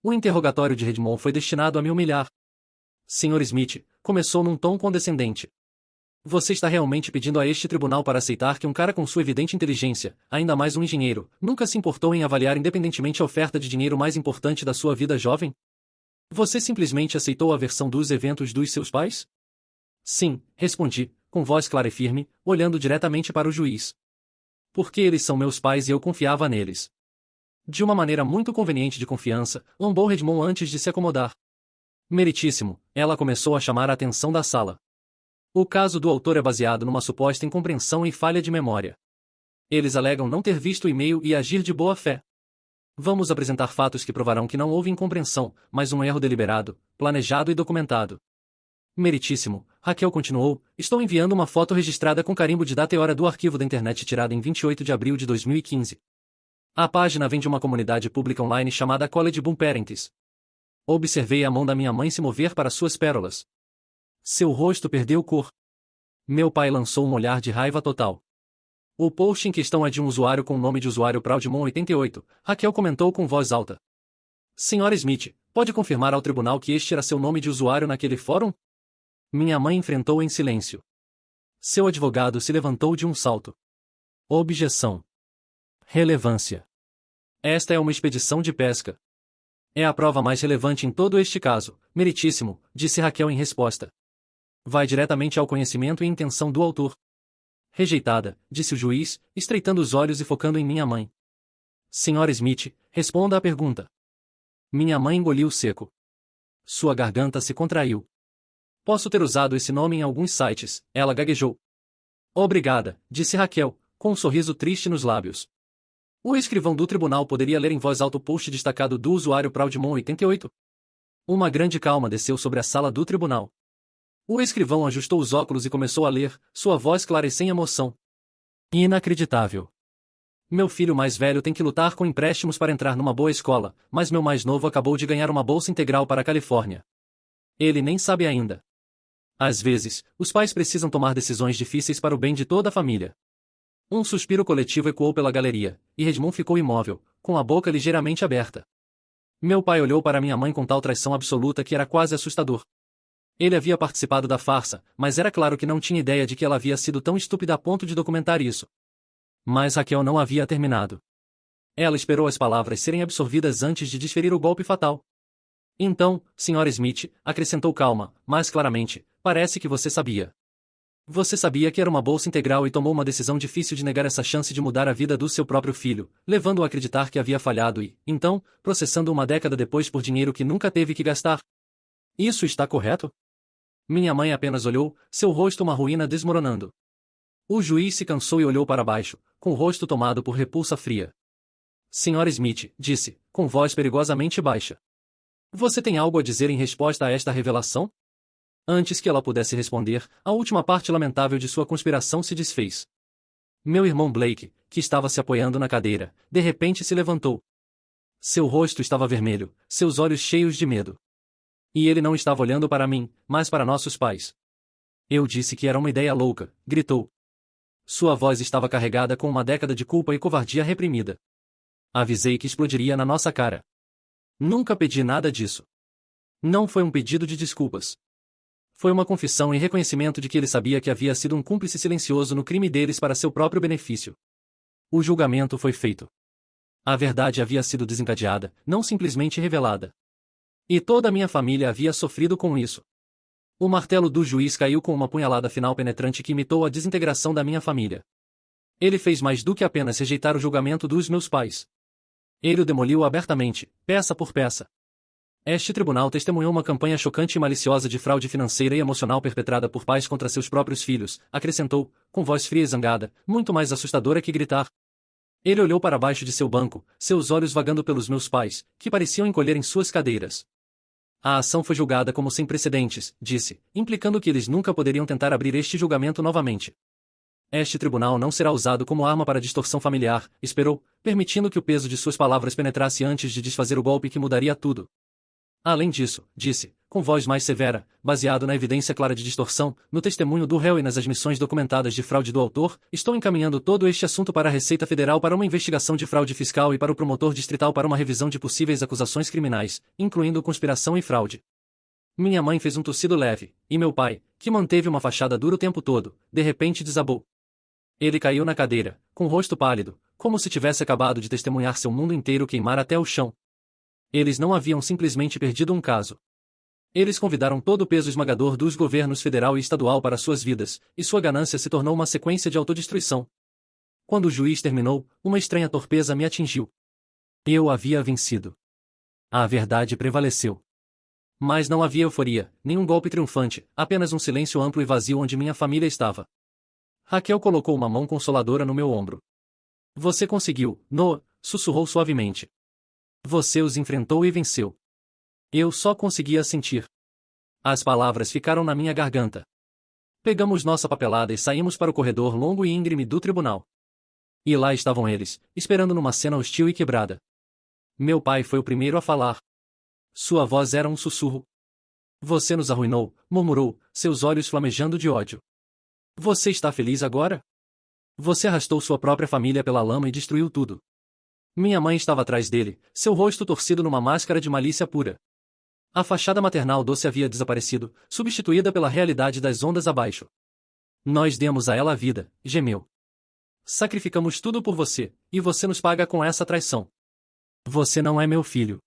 O interrogatório de Redmond foi destinado a me humilhar. Sr. Smith, começou num tom condescendente. Você está realmente pedindo a este tribunal para aceitar que um cara com sua evidente inteligência, ainda mais um engenheiro, nunca se importou em avaliar independentemente a oferta de dinheiro mais importante da sua vida jovem? Você simplesmente aceitou a versão dos eventos dos seus pais? Sim, respondi, com voz clara e firme, olhando diretamente para o juiz. Porque eles são meus pais e eu confiava neles. De uma maneira muito conveniente de confiança, lombou Redmond antes de se acomodar. Meritíssimo, ela começou a chamar a atenção da sala. O caso do autor é baseado numa suposta incompreensão e falha de memória. Eles alegam não ter visto o e-mail e agir de boa fé. Vamos apresentar fatos que provarão que não houve incompreensão, mas um erro deliberado, planejado e documentado. Meritíssimo, Raquel continuou, estou enviando uma foto registrada com carimbo de data e hora do arquivo da internet tirada em 28 de abril de 2015. A página vem de uma comunidade pública online chamada College Boom Parents. Observei a mão da minha mãe se mover para suas pérolas. Seu rosto perdeu cor. Meu pai lançou um olhar de raiva total. O post em questão é de um usuário com o nome de usuário Proudmon88, Raquel comentou com voz alta. Senhora Smith, pode confirmar ao tribunal que este era seu nome de usuário naquele fórum? Minha mãe enfrentou em silêncio. Seu advogado se levantou de um salto. Objeção. Relevância. Esta é uma expedição de pesca. É a prova mais relevante em todo este caso, meritíssimo, disse Raquel em resposta. Vai diretamente ao conhecimento e intenção do autor. Rejeitada, disse o juiz, estreitando os olhos e focando em minha mãe. Senhora Smith, responda à pergunta. Minha mãe engoliu seco. Sua garganta se contraiu. Posso ter usado esse nome em alguns sites, ela gaguejou. Obrigada, disse Raquel, com um sorriso triste nos lábios. O escrivão do tribunal poderia ler em voz alta o post destacado do usuário Proudmon88? Uma grande calma desceu sobre a sala do tribunal. O escrivão ajustou os óculos e começou a ler, sua voz clara e sem emoção. Inacreditável. Meu filho mais velho tem que lutar com empréstimos para entrar numa boa escola, mas meu mais novo acabou de ganhar uma bolsa integral para a Califórnia. Ele nem sabe ainda. Às vezes, os pais precisam tomar decisões difíceis para o bem de toda a família. Um suspiro coletivo ecoou pela galeria, e Redmond ficou imóvel, com a boca ligeiramente aberta. Meu pai olhou para minha mãe com tal traição absoluta que era quase assustador. Ele havia participado da farsa, mas era claro que não tinha ideia de que ela havia sido tão estúpida a ponto de documentar isso. Mas Raquel não havia terminado. Ela esperou as palavras serem absorvidas antes de desferir o golpe fatal. Então, Sra. Smith, acrescentou calma, mas claramente, parece que você sabia. Você sabia que era uma bolsa integral e tomou uma decisão difícil de negar essa chance de mudar a vida do seu próprio filho, levando-o a acreditar que havia falhado e, então, processando uma década depois por dinheiro que nunca teve que gastar. Isso está correto? Minha mãe apenas olhou, seu rosto uma ruína desmoronando. O juiz se cansou e olhou para baixo, com o rosto tomado por repulsa fria. Sra. Smith, disse, com voz perigosamente baixa. Você tem algo a dizer em resposta a esta revelação? Antes que ela pudesse responder, a última parte lamentável de sua conspiração se desfez. Meu irmão Blake, que estava se apoiando na cadeira, de repente se levantou. Seu rosto estava vermelho, seus olhos cheios de medo. E ele não estava olhando para mim, mas para nossos pais. Eu disse que era uma ideia louca, gritou. Sua voz estava carregada com uma década de culpa e covardia reprimida. Avisei que explodiria na nossa cara. Nunca pedi nada disso. Não foi um pedido de desculpas. Foi uma confissão e reconhecimento de que ele sabia que havia sido um cúmplice silencioso no crime deles para seu próprio benefício. O julgamento foi feito. A verdade havia sido desencadeada, não simplesmente revelada. E toda a minha família havia sofrido com isso. O martelo do juiz caiu com uma punhalada final penetrante que imitou a desintegração da minha família. Ele fez mais do que apenas rejeitar o julgamento dos meus pais. Ele o demoliu abertamente, peça por peça. Este tribunal testemunhou uma campanha chocante e maliciosa de fraude financeira e emocional perpetrada por pais contra seus próprios filhos, acrescentou, com voz fria e zangada, muito mais assustadora que gritar. Ele olhou para baixo de seu banco, seus olhos vagando pelos meus pais, que pareciam encolher em suas cadeiras. A ação foi julgada como sem precedentes, disse, implicando que eles nunca poderiam tentar abrir este julgamento novamente. Este tribunal não será usado como arma para distorção familiar, esperou, permitindo que o peso de suas palavras penetrasse antes de desfazer o golpe que mudaria tudo. Além disso, disse, com voz mais severa, baseado na evidência clara de distorção, no testemunho do réu e nas admissões documentadas de fraude do autor, estou encaminhando todo este assunto para a Receita Federal para uma investigação de fraude fiscal e para o promotor distrital para uma revisão de possíveis acusações criminais, incluindo conspiração e fraude. Minha mãe fez um tossido leve, e meu pai, que manteve uma fachada dura o tempo todo, de repente desabou. Ele caiu na cadeira, com o rosto pálido, como se tivesse acabado de testemunhar seu mundo inteiro queimar até o chão. Eles não haviam simplesmente perdido um caso. Eles convidaram todo o peso esmagador dos governos federal e estadual para suas vidas, e sua ganância se tornou uma sequência de autodestruição. Quando o juiz terminou, uma estranha torpeza me atingiu. Eu havia vencido. A verdade prevaleceu. Mas não havia euforia, nenhum golpe triunfante, apenas um silêncio amplo e vazio onde minha família estava. Raquel colocou uma mão consoladora no meu ombro. Você conseguiu, Noah, sussurrou suavemente. Você os enfrentou e venceu. Eu só conseguia sentir. As palavras ficaram na minha garganta. Pegamos nossa papelada e saímos para o corredor longo e íngreme do tribunal. E lá estavam eles, esperando numa cena hostil e quebrada. Meu pai foi o primeiro a falar. Sua voz era um sussurro. Você nos arruinou, murmurou, seus olhos flamejando de ódio. Você está feliz agora? Você arrastou sua própria família pela lama e destruiu tudo. Minha mãe estava atrás dele, seu rosto torcido numa máscara de malícia pura. A fachada maternal doce havia desaparecido, substituída pela realidade das ondas abaixo. Nós demos a ela a vida, gemeu. Sacrificamos tudo por você, e você nos paga com essa traição. Você não é meu filho.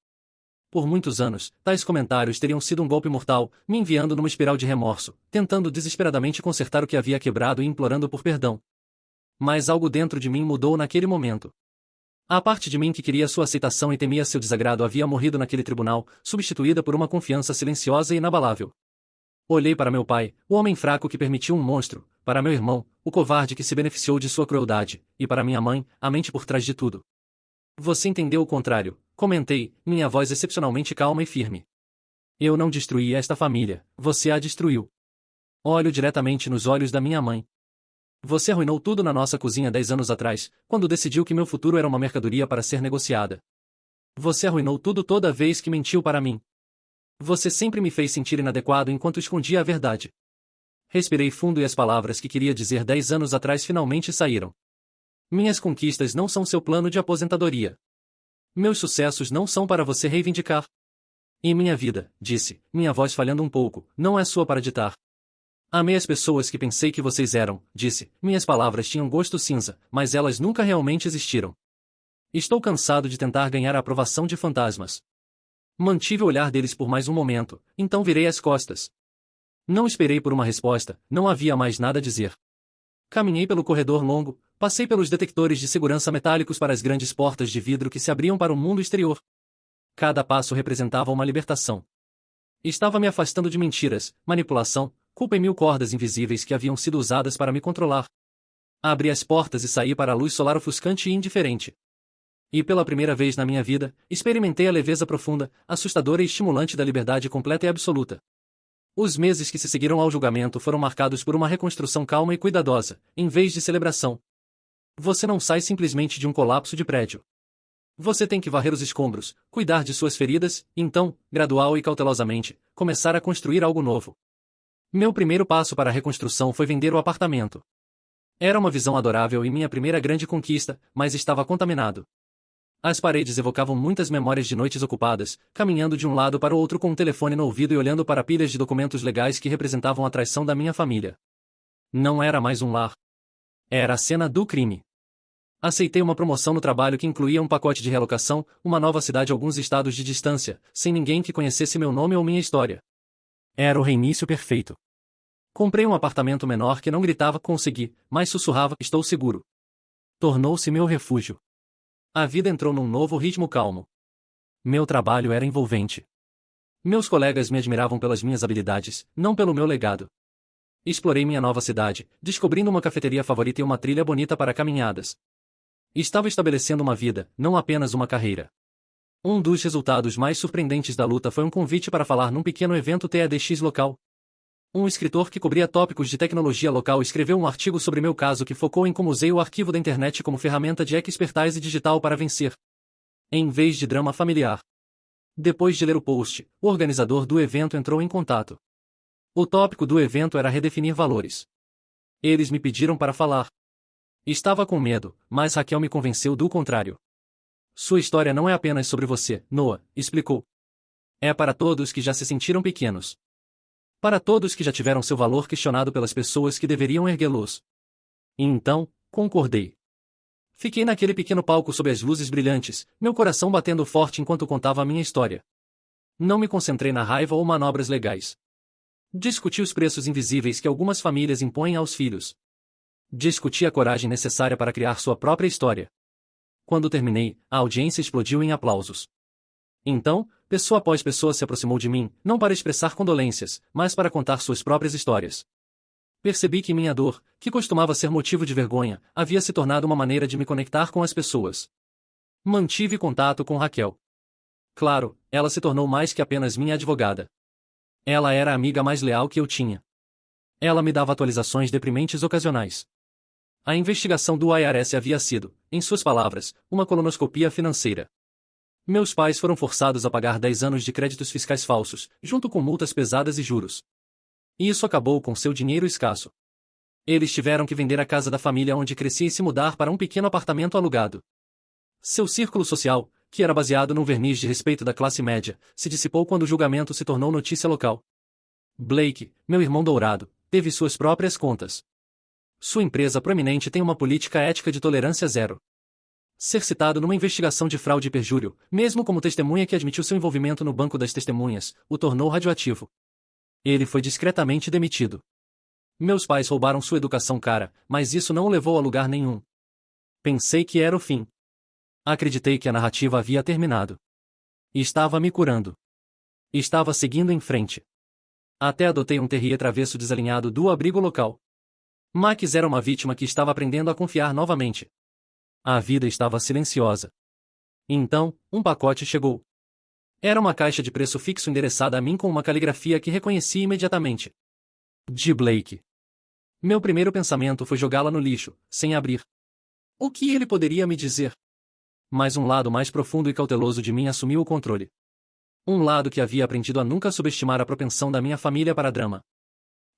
Por muitos anos, tais comentários teriam sido um golpe mortal, me enviando numa espiral de remorso, tentando desesperadamente consertar o que havia quebrado e implorando por perdão. Mas algo dentro de mim mudou naquele momento. A parte de mim que queria sua aceitação e temia seu desagrado havia morrido naquele tribunal, substituída por uma confiança silenciosa e inabalável. Olhei para meu pai, o homem fraco que permitiu um monstro, para meu irmão, o covarde que se beneficiou de sua crueldade, e para minha mãe, a mente por trás de tudo. Você entendeu o contrário, comentei, minha voz excepcionalmente calma e firme. Eu não destruí esta família, você a destruiu. Olho diretamente nos olhos da minha mãe. Você arruinou tudo na nossa cozinha 10 anos atrás, quando decidiu que meu futuro era uma mercadoria para ser negociada. Você arruinou tudo toda vez que mentiu para mim. Você sempre me fez sentir inadequado enquanto escondia a verdade. Respirei fundo e as palavras que queria dizer 10 anos atrás finalmente saíram. Minhas conquistas não são seu plano de aposentadoria. Meus sucessos não são para você reivindicar. E minha vida, disse, minha voz falhando um pouco, não é sua para ditar. Amei as pessoas que pensei que vocês eram, disse, minhas palavras tinham gosto cinza, mas elas nunca realmente existiram. Estou cansado de tentar ganhar a aprovação de fantasmas. Mantive o olhar deles por mais um momento, então virei as costas. Não esperei por uma resposta, não havia mais nada a dizer. Caminhei pelo corredor longo, passei pelos detectores de segurança metálicos para as grandes portas de vidro que se abriam para o mundo exterior. Cada passo representava uma libertação. Estava me afastando de mentiras, manipulação, culpa e mil cordas invisíveis que haviam sido usadas para me controlar. Abri as portas e saí para a luz solar ofuscante e indiferente. E pela primeira vez na minha vida, experimentei a leveza profunda, assustadora e estimulante da liberdade completa e absoluta. Os meses que se seguiram ao julgamento foram marcados por uma reconstrução calma e cuidadosa, em vez de celebração. Você não sai simplesmente de um colapso de prédio. Você tem que varrer os escombros, cuidar de suas feridas, e então, gradual e cautelosamente, começar a construir algo novo. Meu primeiro passo para a reconstrução foi vender o apartamento. Era uma visão adorável e minha primeira grande conquista, mas estava contaminado. As paredes evocavam muitas memórias de noites ocupadas, caminhando de um lado para o outro com um telefone no ouvido e olhando para pilhas de documentos legais que representavam a traição da minha família. Não era mais um lar. Era a cena do crime. Aceitei uma promoção no trabalho que incluía um pacote de realocação, uma nova cidade a alguns estados de distância, sem ninguém que conhecesse meu nome ou minha história. Era o reinício perfeito. Comprei um apartamento menor que não gritava consegui, mas sussurrava estou seguro. Tornou-se meu refúgio. A vida entrou num novo ritmo calmo. Meu trabalho era envolvente. Meus colegas me admiravam pelas minhas habilidades, não pelo meu legado. Explorei minha nova cidade, descobrindo uma cafeteria favorita e uma trilha bonita para caminhadas. Estava estabelecendo uma vida, não apenas uma carreira. Um dos resultados mais surpreendentes da luta foi um convite para falar num pequeno evento TEDx local. Um escritor que cobria tópicos de tecnologia local escreveu um artigo sobre meu caso que focou em como usei o arquivo da internet como ferramenta de expertise digital para vencer, em vez de drama familiar. Depois de ler o post, o organizador do evento entrou em contato. O tópico do evento era redefinir valores. Eles me pediram para falar. Estava com medo, mas Raquel me convenceu do contrário. Sua história não é apenas sobre você, Noah, explicou. É para todos que já se sentiram pequenos. Para todos que já tiveram seu valor questionado pelas pessoas que deveriam erguê-los. E então, concordei. Fiquei naquele pequeno palco sob as luzes brilhantes, meu coração batendo forte enquanto contava a minha história. Não me concentrei na raiva ou manobras legais. Discuti os preços invisíveis que algumas famílias impõem aos filhos. Discuti a coragem necessária para criar sua própria história. Quando terminei, a audiência explodiu em aplausos. Então, pessoa após pessoa se aproximou de mim, não para expressar condolências, mas para contar suas próprias histórias. Percebi que minha dor, que costumava ser motivo de vergonha, havia se tornado uma maneira de me conectar com as pessoas. Mantive contato com Raquel. Claro, ela se tornou mais que apenas minha advogada. Ela era a amiga mais leal que eu tinha. Ela me dava atualizações deprimentes ocasionais. A investigação do IRS havia sido, em suas palavras, uma colonoscopia financeira. Meus pais foram forçados a pagar 10 anos de créditos fiscais falsos, junto com multas pesadas e juros. E isso acabou com seu dinheiro escasso. Eles tiveram que vender a casa da família onde crescia e se mudar para um pequeno apartamento alugado. Seu círculo social, que era baseado num verniz de respeito da classe média, se dissipou quando o julgamento se tornou notícia local. Blake, meu irmão dourado, teve suas próprias contas. Sua empresa proeminente tem uma política ética de tolerância zero. Ser citado numa investigação de fraude e perjúrio, mesmo como testemunha que admitiu seu envolvimento no banco das testemunhas, o tornou radioativo. Ele foi discretamente demitido. Meus pais roubaram sua educação cara, mas isso não o levou a lugar nenhum. Pensei que era o fim. Acreditei que a narrativa havia terminado. Estava me curando. Estava seguindo em frente. Até adotei um terrier travesso desalinhado do abrigo local. Max era uma vítima que estava aprendendo a confiar novamente. A vida estava silenciosa. Então, um pacote chegou. Era uma caixa de preço fixo endereçada a mim com uma caligrafia que reconheci imediatamente. De Blake. Meu primeiro pensamento foi jogá-la no lixo, sem abrir. O que ele poderia me dizer? Mas um lado mais profundo e cauteloso de mim assumiu o controle. Um lado que havia aprendido a nunca subestimar a propensão da minha família para drama.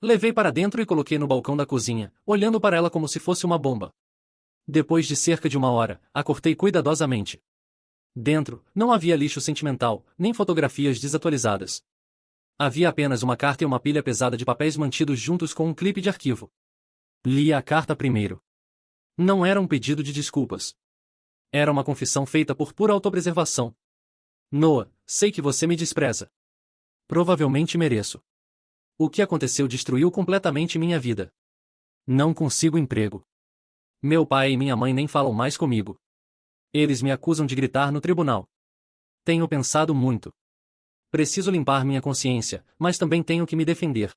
Levei para dentro e coloquei no balcão da cozinha, olhando para ela como se fosse uma bomba. Depois de cerca de 1 hora, a cortei cuidadosamente. Dentro, não havia lixo sentimental, nem fotografias desatualizadas. Havia apenas uma carta e uma pilha pesada de papéis mantidos juntos com um clipe de arquivo. Li a carta primeiro. Não era um pedido de desculpas. Era uma confissão feita por pura autopreservação. Noah, sei que você me despreza. Provavelmente mereço. O que aconteceu destruiu completamente minha vida. Não consigo emprego. Meu pai e minha mãe nem falam mais comigo. Eles me acusam de gritar no tribunal. Tenho pensado muito. Preciso limpar minha consciência, mas também tenho que me defender.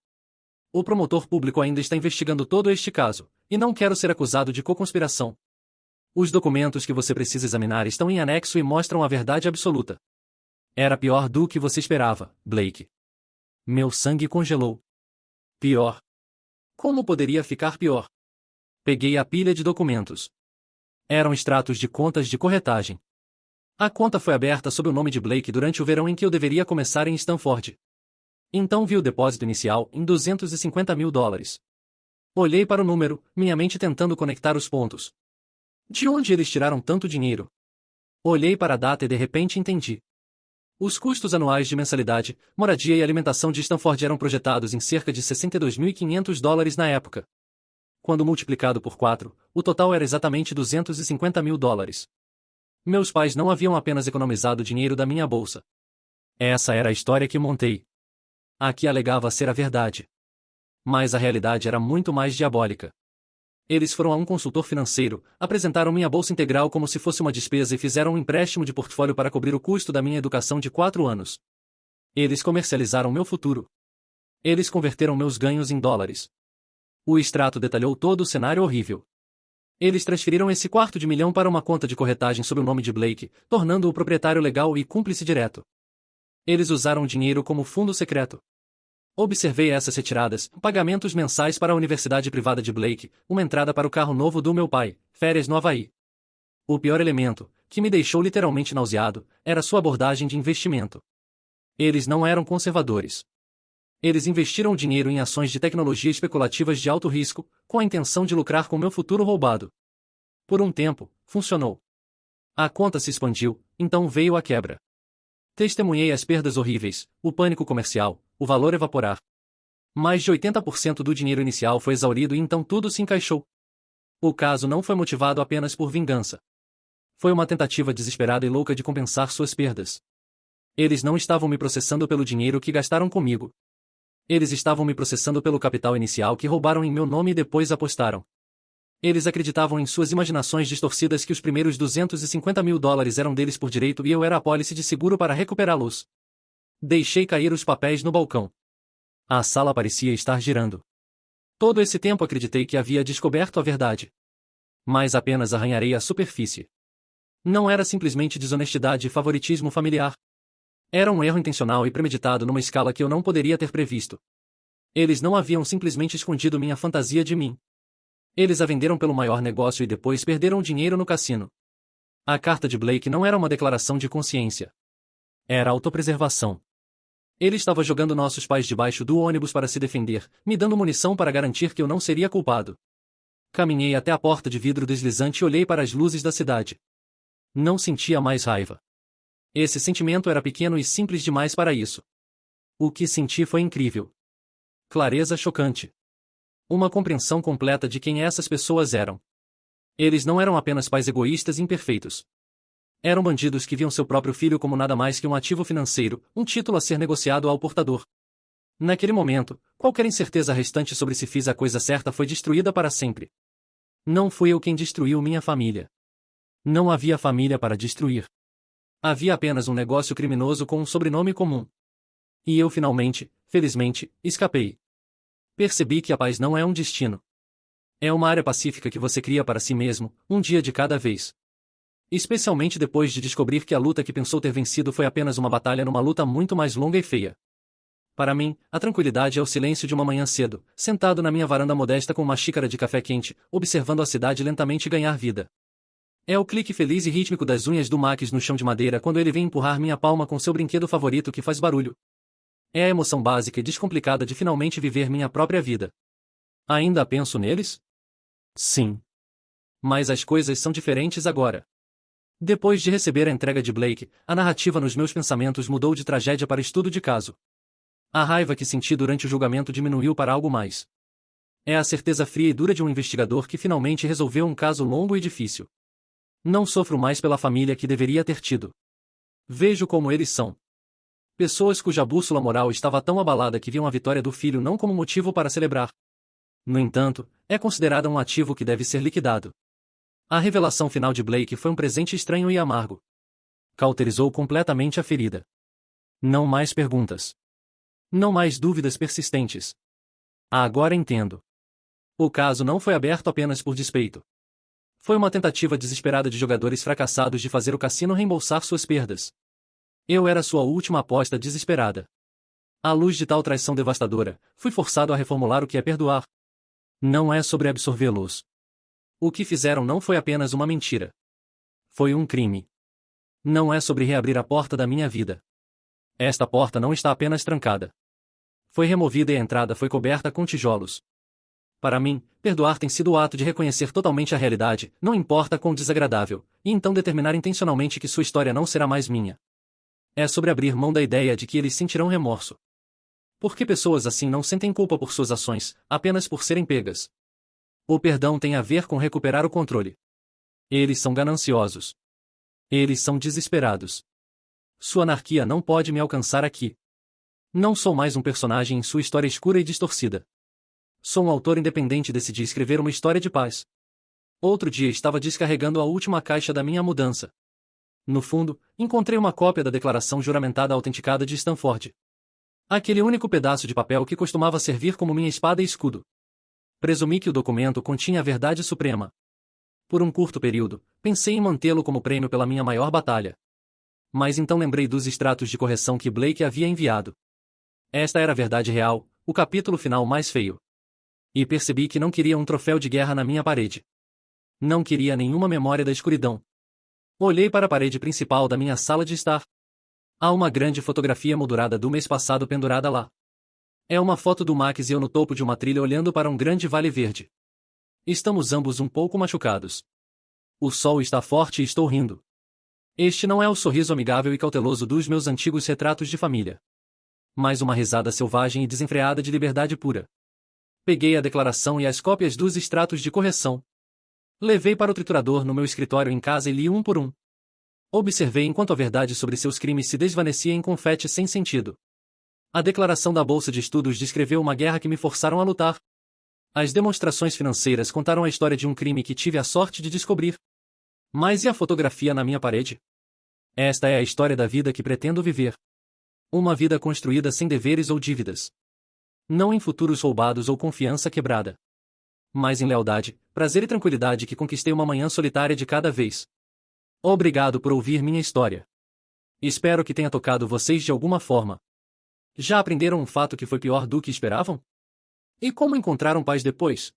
O promotor público ainda está investigando todo este caso, e não quero ser acusado de co-conspiração. Os documentos que você precisa examinar estão em anexo e mostram a verdade absoluta. Era pior do que você esperava, Blake. Meu sangue congelou. Pior. Como poderia ficar pior? Peguei a pilha de documentos. Eram extratos de contas de corretagem. A conta foi aberta sob o nome de Blake durante o verão em que eu deveria começar em Stanford. Então vi o depósito inicial em $250 mil. Olhei para o número, minha mente tentando conectar os pontos. De onde eles tiraram tanto dinheiro? Olhei para a data e de repente entendi. Os custos anuais de mensalidade, moradia e alimentação de Stanford eram projetados em cerca de $62.500 na época. Quando multiplicado por 4, o total era exatamente $250 mil. Meus pais não haviam apenas economizado dinheiro da minha bolsa. Essa era a história que montei. A que alegava ser a verdade. Mas a realidade era muito mais diabólica. Eles foram a um consultor financeiro, apresentaram minha bolsa integral como se fosse uma despesa e fizeram um empréstimo de portfólio para cobrir o custo da minha educação de 4 anos. Eles comercializaram meu futuro. Eles converteram meus ganhos em dólares. O extrato detalhou todo o cenário horrível. Eles transferiram esse $250 mil para uma conta de corretagem sob o nome de Blake, tornando-o proprietário legal e cúmplice direto. Eles usaram o dinheiro como fundo secreto. Observei essas retiradas, pagamentos mensais para a universidade privada de Blake, uma entrada para o carro novo do meu pai, férias no Havaí. O pior elemento, que me deixou literalmente nauseado, era sua abordagem de investimento. Eles não eram conservadores. Eles investiram o dinheiro em ações de tecnologia especulativas de alto risco, com a intenção de lucrar com meu futuro roubado. Por um tempo, funcionou. A conta se expandiu, então veio a quebra. Testemunhei as perdas horríveis, o pânico comercial, o valor evaporar. Mais de 80% do dinheiro inicial foi exaurido e então tudo se encaixou. O caso não foi motivado apenas por vingança. Foi uma tentativa desesperada e louca de compensar suas perdas. Eles não estavam me processando pelo dinheiro que gastaram comigo. Eles estavam me processando pelo capital inicial que roubaram em meu nome e depois apostaram. Eles acreditavam em suas imaginações distorcidas que os primeiros $250 mil eram deles por direito e eu era a apólice de seguro para recuperá-los. Deixei cair os papéis no balcão. A sala parecia estar girando. Todo esse tempo acreditei que havia descoberto a verdade. Mas apenas arranharei a superfície. Não era simplesmente desonestidade e favoritismo familiar. Era um erro intencional e premeditado numa escala que eu não poderia ter previsto. Eles não haviam simplesmente escondido minha fantasia de mim. Eles a venderam pelo maior negócio e depois perderam o dinheiro no cassino. A carta de Blake não era uma declaração de consciência. Era autopreservação. Ele estava jogando nossos pais debaixo do ônibus para se defender, me dando munição para garantir que eu não seria culpado. Caminhei até a porta de vidro deslizante e olhei para as luzes da cidade. Não sentia mais raiva. Esse sentimento era pequeno e simples demais para isso. O que senti foi incrível. Clareza chocante. Uma compreensão completa de quem essas pessoas eram. Eles não eram apenas pais egoístas e imperfeitos. Eram bandidos que viam seu próprio filho como nada mais que um ativo financeiro, um título a ser negociado ao portador. Naquele momento, qualquer incerteza restante sobre se fiz a coisa certa foi destruída para sempre. Não fui eu quem destruiu minha família. Não havia família para destruir. Havia apenas um negócio criminoso com um sobrenome comum. E eu finalmente, felizmente, escapei. Percebi que a paz não é um destino. É uma área pacífica que você cria para si mesmo, um dia de cada vez. Especialmente depois de descobrir que a luta que pensou ter vencido foi apenas uma batalha numa luta muito mais longa e feia. Para mim, a tranquilidade é o silêncio de uma manhã cedo, sentado na minha varanda modesta com uma xícara de café quente, observando a cidade lentamente ganhar vida. É o clique feliz e rítmico das unhas do Max no chão de madeira quando ele vem empurrar minha palma com seu brinquedo favorito que faz barulho. É a emoção básica e descomplicada de finalmente viver minha própria vida. Ainda penso neles? Sim. Mas as coisas são diferentes agora. Depois de receber a entrega de Blake, a narrativa nos meus pensamentos mudou de tragédia para estudo de caso. A raiva que senti durante o julgamento diminuiu para algo mais. É a certeza fria e dura de um investigador que finalmente resolveu um caso longo e difícil. Não sofro mais pela família que deveria ter tido. Vejo como eles são. Pessoas cuja bússola moral estava tão abalada que viam a vitória do filho não como motivo para celebrar. No entanto, é considerada um ativo que deve ser liquidado. A revelação final de Blake foi um presente estranho e amargo. Cauterizou completamente a ferida. Não mais perguntas. Não mais dúvidas persistentes. Agora entendo. O caso não foi aberto apenas por despeito. Foi uma tentativa desesperada de jogadores fracassados de fazer o cassino reembolsar suas perdas. Eu era sua última aposta desesperada. À luz de tal traição devastadora, fui forçado a reformular o que é perdoar. Não é sobre absorvê-los. O que fizeram não foi apenas uma mentira. Foi um crime. Não é sobre reabrir a porta da minha vida. Esta porta não está apenas trancada. Foi removida e a entrada foi coberta com tijolos. Para mim, perdoar tem sido o ato de reconhecer totalmente a realidade, não importa quão desagradável, e então determinar intencionalmente que sua história não será mais minha. É sobre abrir mão da ideia de que eles sentirão remorso. Por que pessoas assim não sentem culpa por suas ações, apenas por serem pegas? O perdão tem a ver com recuperar o controle. Eles são gananciosos. Eles são desesperados. Sua anarquia não pode me alcançar aqui. Não sou mais um personagem em sua história escura e distorcida. Sou um autor independente e decidi escrever uma história de paz. Outro dia estava descarregando a última caixa da minha mudança. No fundo, encontrei uma cópia da declaração juramentada autenticada de Stanford. Aquele único pedaço de papel que costumava servir como minha espada e escudo. Presumi que o documento continha a verdade suprema. Por um curto período, pensei em mantê-lo como prêmio pela minha maior batalha. Mas então lembrei dos extratos de correção que Blake havia enviado. Esta era a verdade real, o capítulo final mais feio. E percebi que não queria um troféu de guerra na minha parede. Não queria nenhuma memória da escuridão. Olhei para a parede principal da minha sala de estar. Há uma grande fotografia emoldurada do mês passado pendurada lá. É uma foto do Max e eu no topo de uma trilha olhando para um grande vale verde. Estamos ambos um pouco machucados. O sol está forte e estou rindo. Este não é o sorriso amigável e cauteloso dos meus antigos retratos de família. Mas uma risada selvagem e desenfreada de liberdade pura. Peguei a declaração e as cópias dos extratos de correção. Levei para o triturador no meu escritório em casa e li um por um. Observei enquanto a verdade sobre seus crimes se desvanecia em confete sem sentido. A declaração da Bolsa de Estudos descreveu uma guerra que me forçaram a lutar. As demonstrações financeiras contaram a história de um crime que tive a sorte de descobrir. Mas e a fotografia na minha parede? Esta é a história da vida que pretendo viver. Uma vida construída sem deveres ou dívidas. Não em futuros roubados ou confiança quebrada. Mas em lealdade, prazer e tranquilidade que conquistei uma manhã solitária de cada vez. Obrigado por ouvir minha história. Espero que tenha tocado vocês de alguma forma. Já aprenderam um fato que foi pior do que esperavam? E como encontraram paz depois?